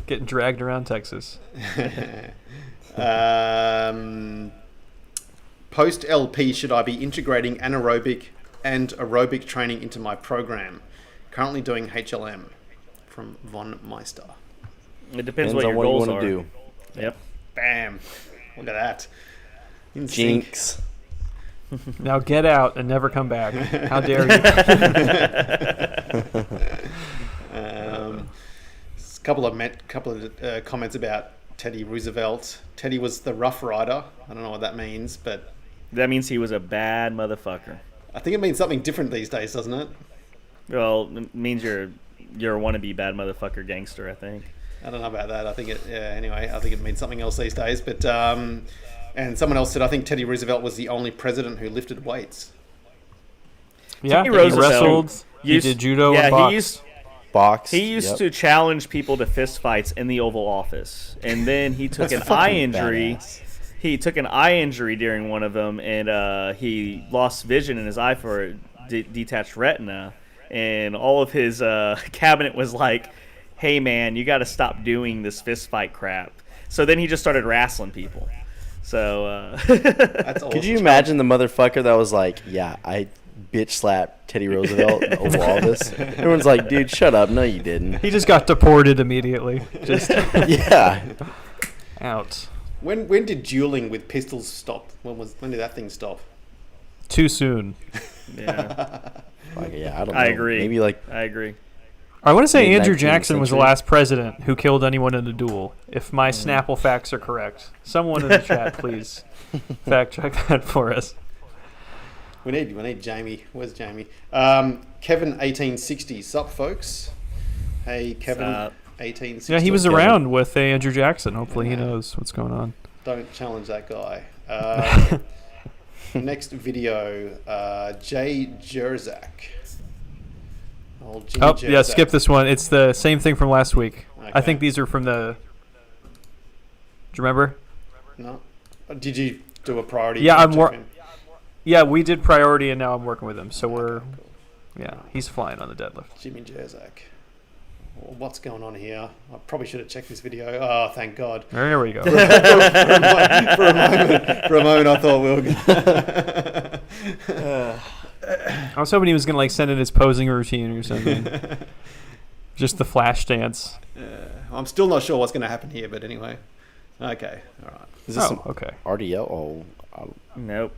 Getting dragged around Texas. Post LP, should I be integrating anaerobic and aerobic training into my program? Currently doing HLM. From Von Meister. It depends what your goals you want are. to do. Yep. Bam. Look at that. In sync. Jinx. Now get out and never come back. How dare you? A couple of comments about Teddy Roosevelt. Teddy was the Rough Rider. I don't know what that means, but That means he was a bad motherfucker. I think it means something different these days, doesn't it? Well, it means you're a wannabe bad motherfucker gangster, I think. I don't know about that. I think I think it means something else these days. But and someone else said, I think Teddy Roosevelt was the only president who lifted weights. Yeah, Teddy he Roosevelt wrestled. He did judo and box. He used to challenge people to fist fights in the Oval Office, and then he took an eye injury. Badass. He took an eye injury during one of them, and he lost vision in his eye for a detached retina. And all of his cabinet was like, "Hey man, you got to stop doing this fist fight crap." So then he just started wrestling people. So That's awesome. Could you imagine the motherfucker that was like, yeah, I bitch slapped Teddy Roosevelt in the Oval Office? Everyone's like, dude, shut up. No, you didn't. He just got deported immediately. Just Yeah. out. When did dueling with pistols stop? When did that thing stop? Too soon. yeah, Like, yeah, I don't know. I agree. Maybe like I agree. I want to say Andrew Mid-19th Jackson was the century. last president who killed anyone in a duel. If my Snapple facts are correct, someone in the chat, please fact check that for us. We need Jamie. Where's Jamie? Kevin1860. Sup, folks? Hey, Kevin. Sup. 1860. Yeah, he was Kevin. around with Andrew Jackson. Hopefully, he knows what's going on. Don't challenge that guy. Next video, Jay Jerzak. Old Jimmy Oh, yeah, Jerzak. skip this one. It's the same thing from last week. I Okay. think these are from the. Do you remember? No. Did you do a priority? Yeah, check in? Yeah, we did priority, and now I'm working with him. So he's flying on the deadlift. Jimmy Jerzak. Well, what's going on here? I probably should have checked this video. Oh, thank God. There we go. For a moment, I thought we were going. I was hoping he was gonna send in his posing routine or something. Just the flash dance. I'm still not sure what's going to happen here, but anyway. Okay, all right. Is this okay. RDL? Oh, Nope.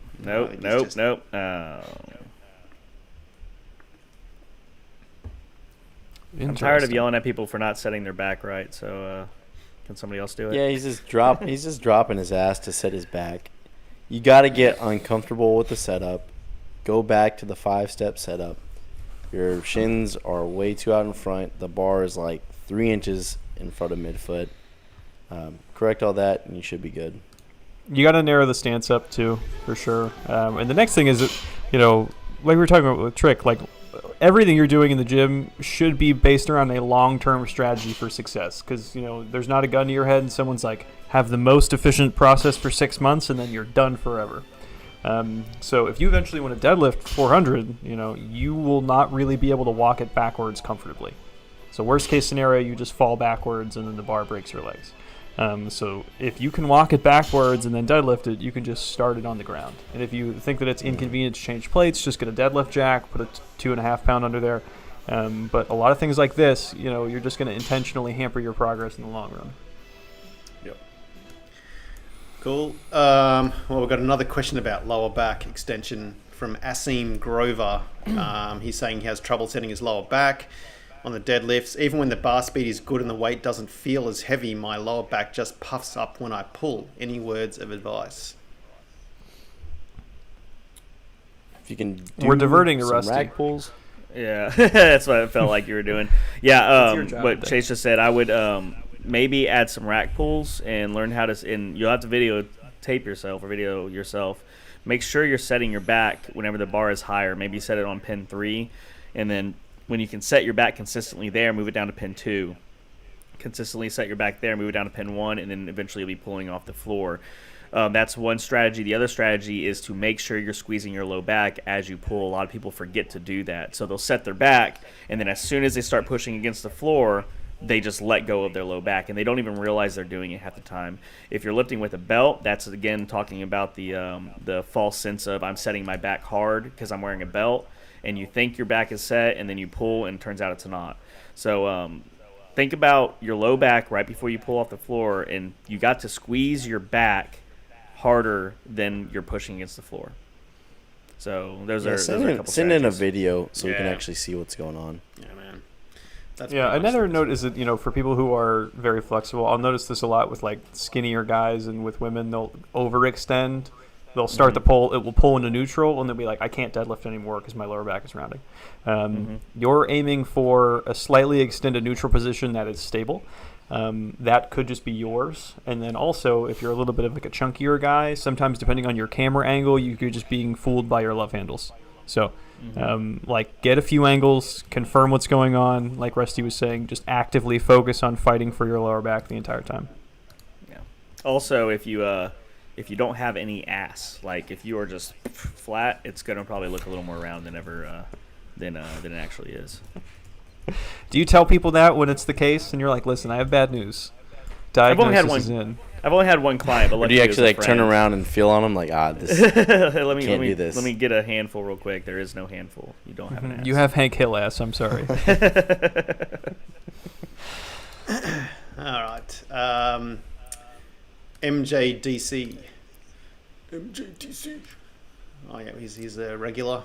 I'm tired of yelling at people for not setting their back right. So, can somebody else do it? yeah, he's just dropping his ass to set his back. You got to get uncomfortable with the setup. Go back to the 5-step setup. Your shins are way too out in front. The bar is 3 inches in front of midfoot. Correct all that, and you should be good. You got to narrow the stance up too, for sure. And the next thing is that, like we were talking about with Trick, everything you're doing in the gym should be based around a long-term strategy for success. Because there's not a gun to your head, and someone's have the most efficient process for 6 months, and then you're done forever. So if you eventually want to deadlift 400, you will not really be able to walk it backwards comfortably. So worst case scenario, you just fall backwards and then the bar breaks your legs. So if you can walk it backwards and then deadlift it, you can just start it on the ground. And if you think that it's inconvenient to change plates, just get a deadlift jack, put a 2.5 pound under there. But a lot of things like this, you're just going to intentionally hamper your progress in the long run. Yep. Cool. Well, we've got another question about lower back extension from Asim Grover. He's saying he has trouble setting his lower back on the deadlifts. Even when the bar speed is good and the weight doesn't feel as heavy, my lower back just puffs up when I pull. Any words of advice? If you can We're diverting to Rusty. Rack pulls. Yeah, that's what it felt like you were doing. Yeah, your job what today. Chase just said, I would maybe add some rack pulls and learn how to. And you'll have to videotape yourself or video yourself. Make sure you're setting your back whenever the bar is higher. Maybe set it on pin 3, and then when you can set your back consistently there, move it down to pin 2. Consistently set your back there, move it down to pin 1, and then eventually you'll be pulling off the floor. That's one strategy. The other strategy is to make sure you're squeezing your low back as you pull. A lot of people forget to do that. So they'll set their back, and then as soon as they start pushing against the floor, they just let go of their low back, and they don't even realize they're doing it half the time. If you're lifting with a belt, that's, again, talking about the false sense of I'm setting my back hard because I'm wearing a belt, and you think your back is set, and then you pull, and it turns out it's not. So think about your low back right before you pull off the floor, and you got to squeeze your back harder than you're pushing against the floor. So those are a couple send in a strategies. video so we can actually see what's going on. Yeah, man. That's Another note is that, for people who are very flexible, I'll notice this a lot with skinnier guys and with women. They'll overextend. They'll start the pull. It will pull into neutral, and they'll be like, I can't deadlift anymore because my lower back is rounding. You're aiming for a slightly extended neutral position that is stable. That could just be yours. And then also, if you're a little bit of a chunkier guy, sometimes depending on your camera angle, you could just being fooled by your love handles. So, get a few angles, confirm what's going on. Like Rusty was saying, just actively focus on fighting for your lower back the entire time. Yeah. Also, if you don't have any ass, if you are just flat, it's gonna probably look a little more round than it actually is. Do you tell people that when it's the case, and you're like, "Listen, I have bad news. Diagnosis is in." I've only had one client, but Or do you actually turn around and feel on them this let me do this. Let me get a handful real quick. There is no handful. You don't have an ass. You have Hank Hill ass. I'm sorry. All right. MJDC. MJTC. Oh yeah, he's a regular.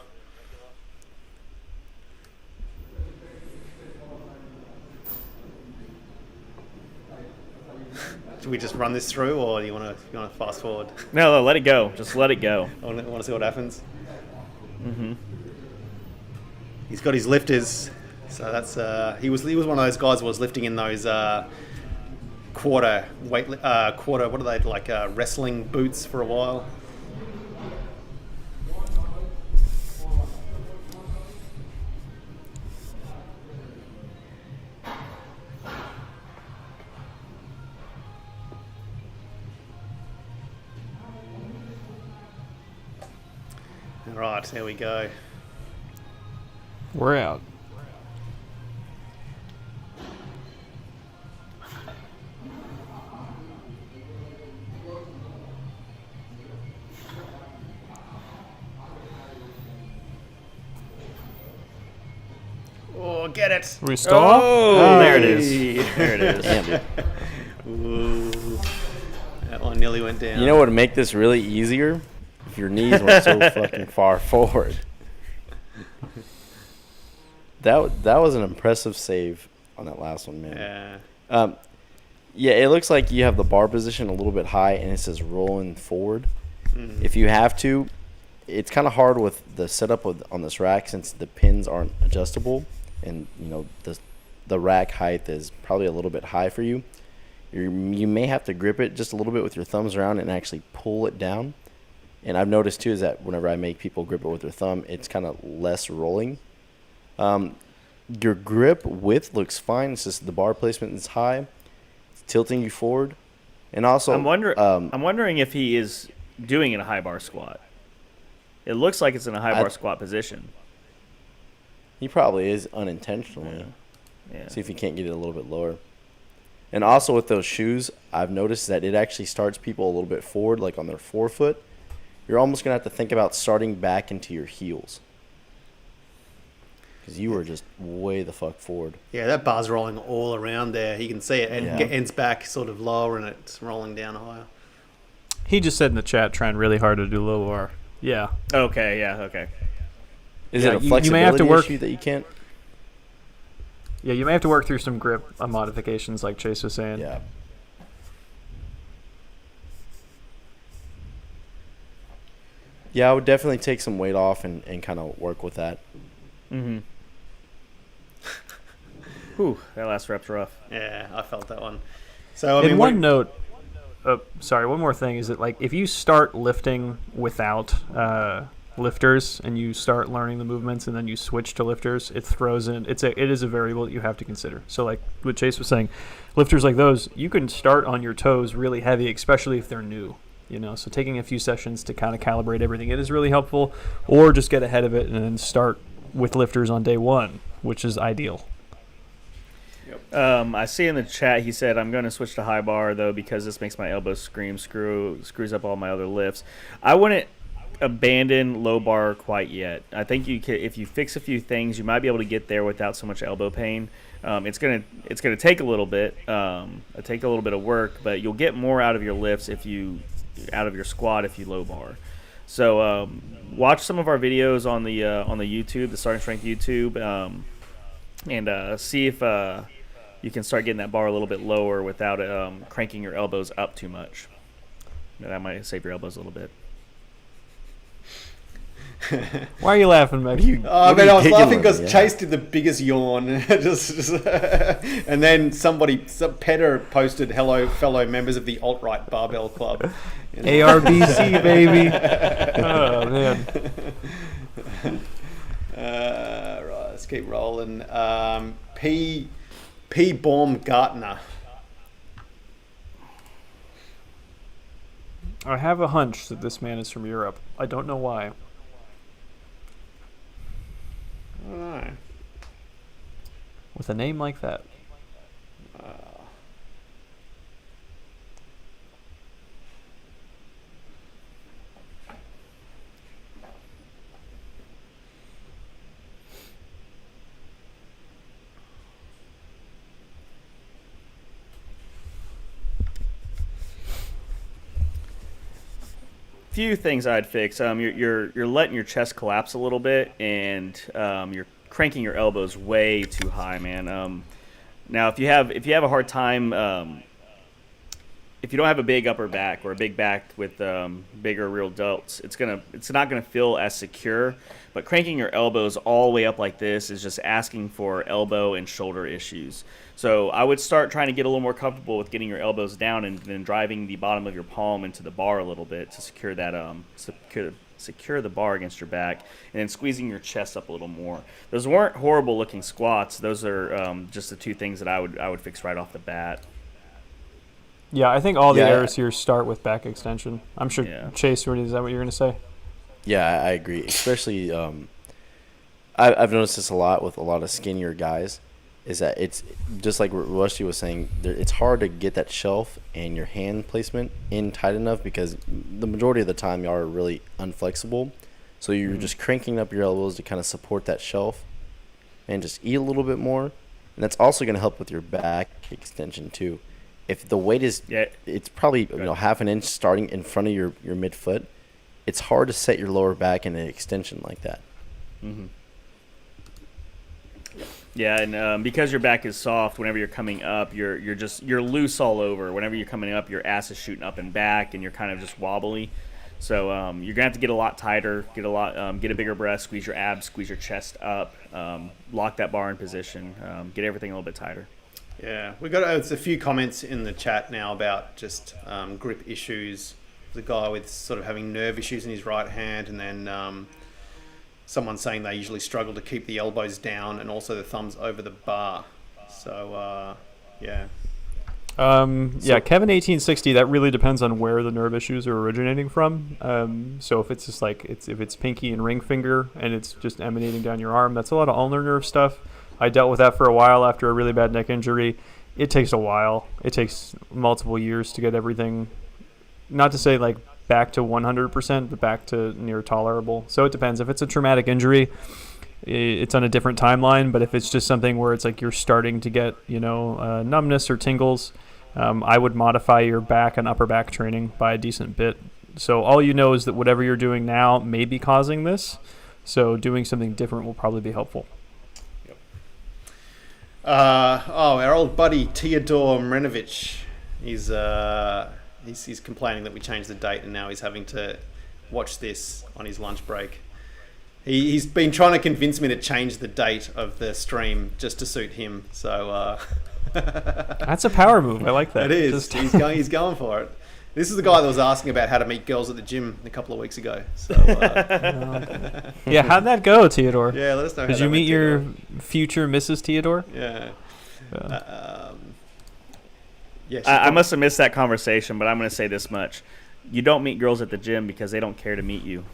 Should we just run this through, or do you want to fast forward? No, let it go. Just let it go. I want to see what happens. He's got his lifters, so that's he was one of those guys who was lifting in those quarter. What are they wrestling boots for a while? right, there we go. We're out. Oh, get it! We stop? Oh, there it is. There it is. Damn, dude. Ooh. That one nearly went down. You know what would make this really easier? If your knees went so fucking far forward. That was an impressive save on that last one, man. Yeah. Yeah, it looks like you have the bar position a little bit high, and it says rolling forward. Mm. If you have to, it's kind of hard with the setup on this rack since the pins aren't adjustable, and the rack height is probably a little bit high for you. You may have to grip it just a little bit with your thumbs around and actually pull it down. And I've noticed too is that whenever I make people grip it with their thumb, it's kind of less rolling. Your grip width looks fine. It's just the bar placement is high. It's tilting you forward. And also, I'm wondering if he is doing it in a high bar squat. It looks like it's in a high bar squat position. He probably is unintentionally. Yeah. See if he can't get it a little bit lower. And also with those shoes, I've noticed that it actually starts people a little bit forward, like on their forefoot. You're almost going to have to think about starting back into your heels. Because you were just way the fuck forward. Yeah, that bar's rolling all around there. You can see it. It ends back sort of lower and it's rolling down higher. He just said in the chat, trying really hard to do low bar. Yeah. Okay, yeah, okay. Is Yeah, it a you flexibility may have to work- issue that you can't? Yeah, you may have to work through some grip modifications, like Chase was saying. Yeah. Yeah, I would definitely take some weight off and kind of work with that. Mm-hmm. Whew, that last rep's rough. Yeah, I felt that one. So, I mean, one note, one more thing is that, like, if you start lifting without lifters and you start learning the movements and then you switch to lifters, it throws in. It is a variable that you have to consider. So, like what Chase was saying, lifters like those, you can start on your toes really heavy, especially if they're new. So taking a few sessions to kind of calibrate everything, it is really helpful. Or just get ahead of it and then start with lifters on day one, which is ideal. I see in the chat he said, I'm going to switch to high bar, though, because this makes my elbows screws up all my other lifts. I wouldn't abandon low bar quite yet. I think if you fix a few things, you might be able to get there without so much elbow pain. It's gonna take a little bit, take a little bit of work, but you'll get more out of your lifts out of your squat if you low bar. So watch some of our videos on the YouTube, the Starting Strength YouTube, and see if you can start getting that bar a little bit lower without cranking your elbows up too much. That might save your elbows a little bit. Why are you laughing, Meg? I was laughing because Chase did the biggest yawn. just and then some Petter posted, "Hello, fellow members of the alt-right barbell club." ARBC, baby. Oh, man. Right, let's keep rolling. P. Baumgartner. I have a hunch that this man is from Europe. I don't know why. I don't know. With a name like that. Few things I'd fix. You're letting your chest collapse a little bit, and you're cranking your elbows way too high, man. Now, if you have a hard time, if you don't have a big upper back or a big back with bigger real delts, it's not gonna feel as secure. But cranking your elbows all the way up like this is just asking for elbow and shoulder issues. So I would start trying to get a little more comfortable with getting your elbows down and then driving the bottom of your palm into the bar a little bit to secure that secure the bar against your back, and then squeezing your chest up a little more. Those weren't horrible looking squats. Those are just the two things that I would fix right off the bat. Yeah, I think all the errors here start with back extension. I'm sure, Yeah. Chase, is that what you're going to say? Yeah, I agree. Especially, I've noticed this a lot with a lot of skinnier guys. Is that it's just like what Rusty was saying. It's hard to get that shelf and your hand placement in tight enough because the majority of the time you are really unflexible. So you're just cranking up your elbows to kind of support that shelf and just eat a little bit more. And that's also going to help with your back extension too. If the weight is, it's probably half an inch starting in front of your midfoot. It's hard to set your lower back in an extension like that. Mm-hmm. Yeah, and because your back is soft, whenever you're coming up, you're loose all over. Whenever you're coming up, your ass is shooting up and back, and you're kind of just wobbly. So you're gonna have to get a lot tighter, get a bigger breath, squeeze your abs, squeeze your chest up, lock that bar in position, get everything a little bit tighter. Yeah, we've got a few comments in the chat now about just grip issues. The guy with sort of having nerve issues in his right hand, and then someone saying they usually struggle to keep the elbows down and also the thumbs over the bar. So, yeah. Kevin 1860. That really depends on where the nerve issues are originating from. So if it's just like if it's pinky and ring finger and it's just emanating down your arm, that's a lot of ulnar nerve stuff. I dealt with that for a while after a really bad neck injury. It takes a while. It takes multiple years to get everything. Not to say like back to 100%, but back to near tolerable. So it depends. If it's a traumatic injury, it's on a different timeline. But if it's just something where it's like you're starting to get, numbness or tingles, I would modify your back and upper back training by a decent bit. So all you know is that whatever you're doing now may be causing this. So doing something different will probably be helpful. Yep. Our old buddy Teodor Mrenovic, he's complaining that we changed the date and now he's having to watch this on his lunch break. He's been trying to convince me to change the date of the stream just to suit him. So that's a power move. I like that. It is. He's going for it. This is the guy that was asking about how to meet girls at the gym a couple of weeks ago. So yeah, how'd that go, Teodor? Yeah, let us know. Did you meet your future Mrs. Teodor? Yeah. I must have missed that conversation, but I'm going to say this much. You don't meet girls at the gym because they don't care to meet you.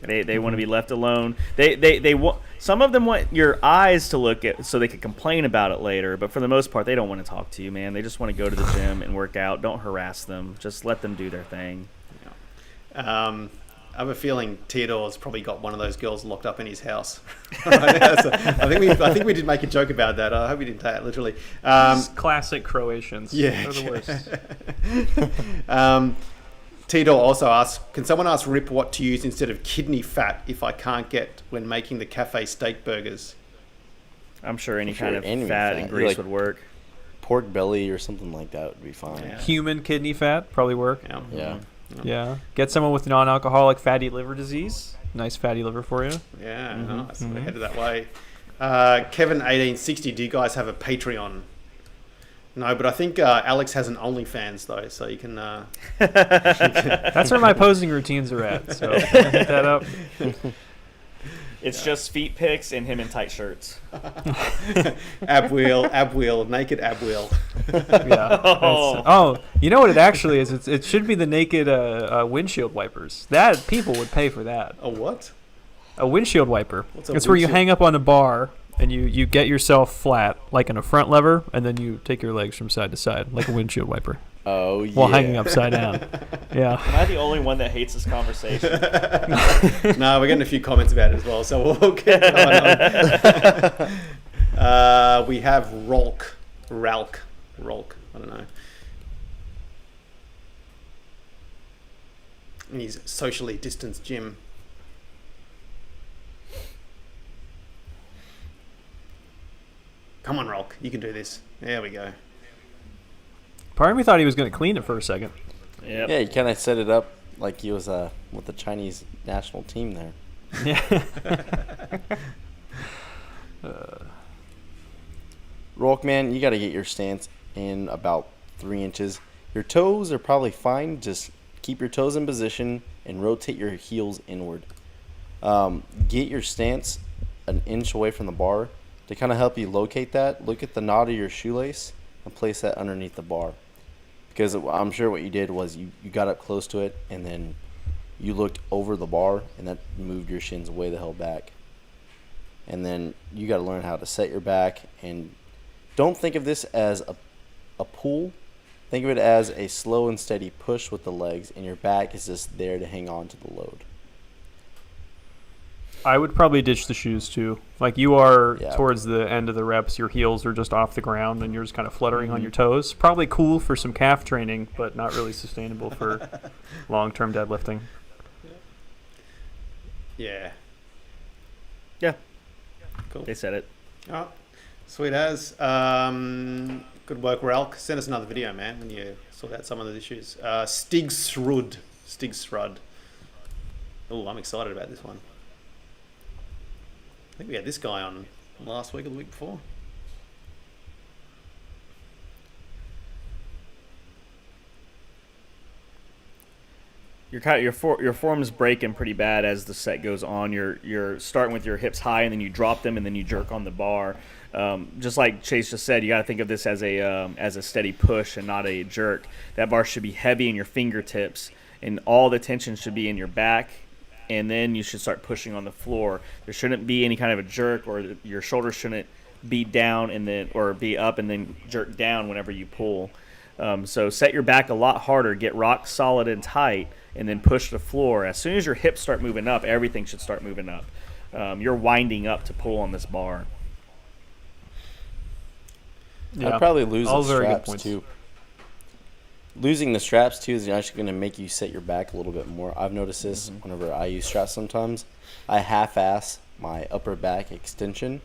They want to be left alone. They want, some of them want your eyes to look at so they can complain about it later, but for the most part, they don't want to talk to you, man. They just want to go to the gym and work out. Don't harass them. Just let them do their thing. Yeah. I have a feeling Teodor's probably got one of those girls locked up in his house. I think we did make a joke about that. I hope we didn't take it literally. Classic Croatians. Yeah. They're the worst. Teodor also asks, can someone ask Rip what to use instead of kidney fat if I can't get when making the cafe steak burgers? I'm sure any kind of fat and grease would work. Pork belly or something like that would be fine. Yeah. Human kidney fat probably work. Yeah. Yeah. Get someone with non-alcoholic fatty liver disease. Nice fatty liver for you. Yeah, nice. We're headed that way. Kevin 1860, do you guys have a Patreon? No, but I think Alex has an OnlyFans though, so you can. That's where my posing routines are at. So hit that up. It's just feet pics and him in tight shirts. ab wheel, naked ab wheel. Yeah. Oh, you know what it actually is? It should be the naked windshield wipers. That people would pay for that. A what? A windshield wiper. It's where you hang up on a bar and you get yourself flat, like in a front lever, and then you take your legs from side to side, like a windshield wiper. Oh, yeah. While hanging upside down. Yeah. Am I the only one that hates this conversation? No, we're getting a few comments about it as well, so we'll keep going on. We have Ralk, I don't know. In his socially distanced gym. Come on, Rolk. You can do this. There we go. Part of me thought he was going to clean it for a second. Yep. Yeah, he kind of set it up like he was with the Chinese national team there. Yeah. Rolk, man, you got to get your stance in about 3 inches. Your toes are probably fine. Just keep your toes in position and rotate your heels inward. Get your stance an inch away from the bar. To kind of help you locate that, look at the knot of your shoelace and place that underneath the bar. Because I'm sure what you did was you got up close to it and then you looked over the bar, and that moved your shins way the hell back. And then you got to learn how to set your back, and don't think of this as a pull. Think of it as a slow and steady push with the legs, and your back is just there to hang on to the load. I would probably ditch the shoes too. Like you are Yeah. towards the end of the reps, your heels are just off the ground and you're just kind of fluttering on your toes. Probably cool for some calf training, but not really sustainable for long-term deadlifting. Yeah. Yeah, Cool. they said it. Oh, sweet as. Good work, Ralk. Send us another video, man, when you sort out some of the issues. Stigsrud. Oh, I'm excited about this one. I think we had this guy on last week or the week before. Your form's breaking pretty bad as the set goes on. You're starting with your hips high, and then you drop them, and then you jerk on the bar. Just like Chase just said, you got to think of this as a steady push and not a jerk. That bar should be heavy in your fingertips, and all the tension should be in your back. And then you should start pushing on the floor. There shouldn't be any kind of a jerk, or your shoulders shouldn't be down and then or be up and then jerk down whenever you pull. So set your back a lot harder, get rock solid and tight, and then push the floor. As soon as your hips start moving up, everything should start moving up. You're winding up to pull on this bar. Yeah. I'd probably lose All the very good straps points. too. Losing the straps too is actually going to make you set your back a little bit more. I've noticed this whenever I use straps sometimes. I half-ass my upper back extension,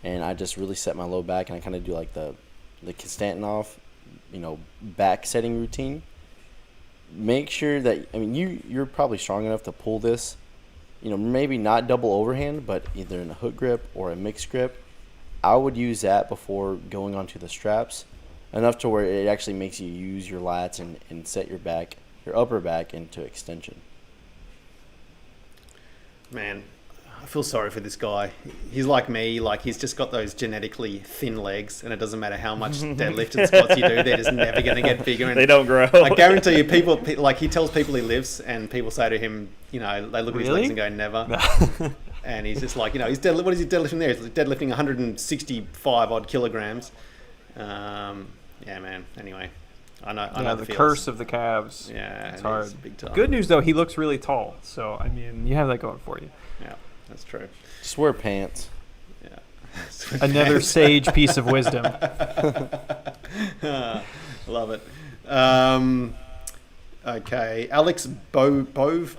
and I just really set my low back, and I kind of do like the Konstantinov, back setting routine. Make sure that, you're probably strong enough to pull this, maybe not double overhand, but either in a hook grip or a mixed grip. I would use that before going onto the straps, enough to where it actually makes you use your lats and set your upper back into extension. Man, I feel sorry for this guy. He's like me, like he's just got those genetically thin legs, and it doesn't matter how much deadlift and squats you do, they're just never going to get bigger. And They don't grow. I guarantee you, people, like he tells people he lifts, and people say to him, they look at his legs and go, never. And he's just like, what is he deadlifting there? He's deadlifting 165 odd kilograms. Yeah, man. Anyway, I know the feels. curse of the calves. Yeah, it's it hard. is big time. Good news though, he looks really tall. So you have that going for you. Yeah, that's true. Just wear pants. Yeah. Another sage piece of wisdom. Love it. Okay, Alex Bove.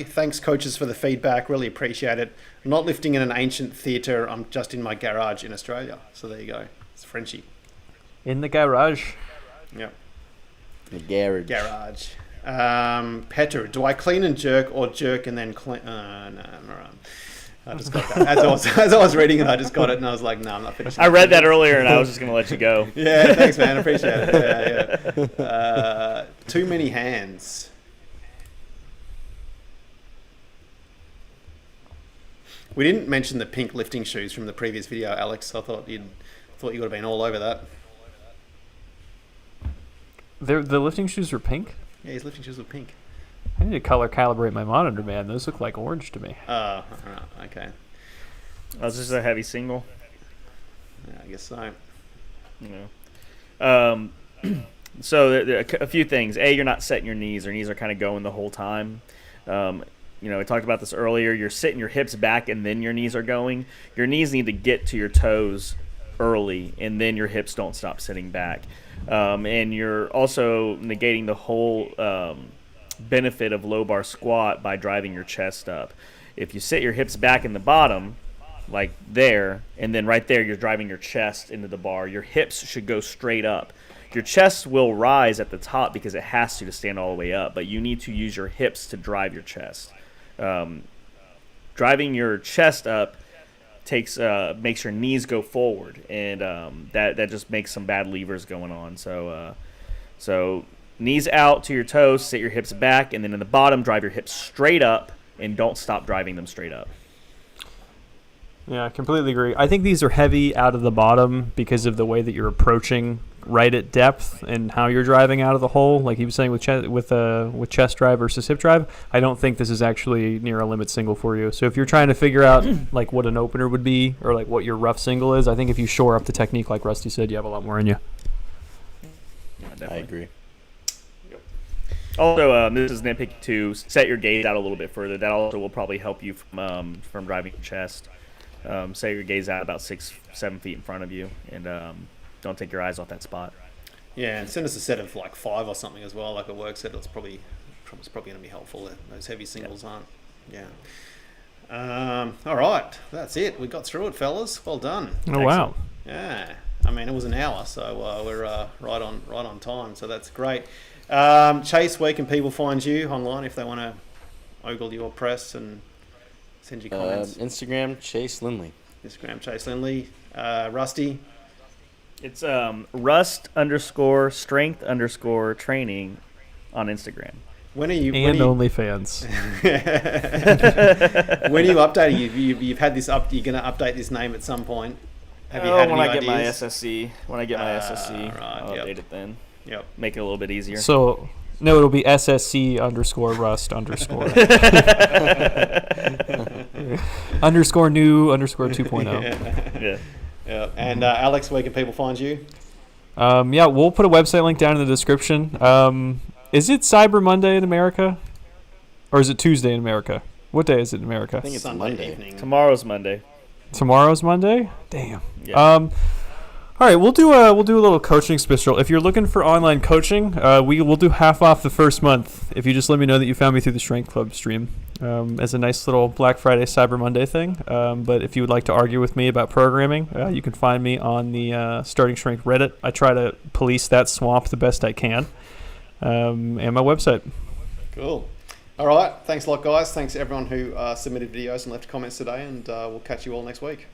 Thanks, coaches, for the feedback. Really appreciate it. I'm not lifting in an ancient theatre. I'm just in my garage in Australia. So there you go. It's Frenchy. In the garage. Yeah. The garage. Petter, do I clean and jerk or jerk and then clean? No, I'm alright. I just got that. As I was reading it, I just got it, and I was like, no, I'm not finishing. I read that earlier, and I was just going to let you go. Yeah, thanks, man. I appreciate it. Yeah. Too many hands. We didn't mention the pink lifting shoes from the previous video, Alex. I thought you would have been all over that. The lifting shoes are pink? Yeah, his lifting shoes were pink. I need to color calibrate my monitor, man. Those look like orange to me. Oh, okay. Oh, is this a heavy single? Yeah, I guess so. So a few things. A, you're not setting your knees. Your knees are kind of going the whole time. We talked about this earlier. You're sitting your hips back, and then your knees are going. Your knees need to get to your toes early, and then your hips don't stop sitting back. And you're also negating the whole benefit of low bar squat by driving your chest up. If you sit your hips back in the bottom, like there, and then right there you're driving your chest into the bar, your hips should go straight up. Your chest will rise at the top because it has to stand all the way up, but you need to use your hips to drive your chest. Driving your chest up makes your knees go forward, and that just makes some bad levers going on. So knees out to your toes, sit your hips back, and then in the bottom, drive your hips straight up, and don't stop driving them straight up. Yeah, I completely agree. I think these are heavy out of the bottom because of the way that you're approaching right at depth and how you're driving out of the hole, like he was saying with chest drive versus hip drive, I don't think this is actually near a limit single for you. So if you're trying to figure out like what an opener would be or like what your rough single is, I think if you shore up the technique like Rusty said, you have a lot more in you. Yeah, I agree. Also, this is nitpicky too. Set your gaze out a little bit further. That also will probably help you from driving your chest. Set your gaze out about 6-7 feet in front of you, and don't take your eyes off that spot. Yeah, and send us a set of like 5 or something as well, like a work set. It's probably going to be helpful. Those heavy singles aren't. Yeah. All right, that's it. We got through it, fellas. Well done. Oh wow. Yeah. I mean, it was an hour, so we're right on time. So that's great. Chase, where can people find you online if they want to ogle your press and send you comments? Instagram, Chase Lindley. Instagram, Chase Lindley. Rusty. It's Rust_strength_training on Instagram. And OnlyFans. When are you updating? You've had this up. You're going to update this name at some point. Have you had when any I get my ideas? SSC, right, I'll update it then. Yep. Make it a little bit easier. So, no, it'll be SSC_Rust_ underscore new underscore 2.0. Yeah. Yeah. And Alex, where can people find you? Yeah, we'll put a website link down in the description. Is it Cyber Monday in America? Or is it Tuesday in America? What day is it in America? I think it's Sunday Monday. evening. Tomorrow's Monday. Tomorrow's Monday? Damn. Yeah. All right, we'll do a little coaching special. If you're looking for online coaching, we will do half off the first month if you just let me know that you found me through the Strength Club stream as a nice little Black Friday Cyber Monday thing. But if you would like to argue with me about programming, you can find me on the Starting Strength Reddit. I try to police that swamp the best I can, and my website. Cool. All right. Thanks a lot, guys. Thanks to everyone who submitted videos and left comments today, and we'll catch you all next week.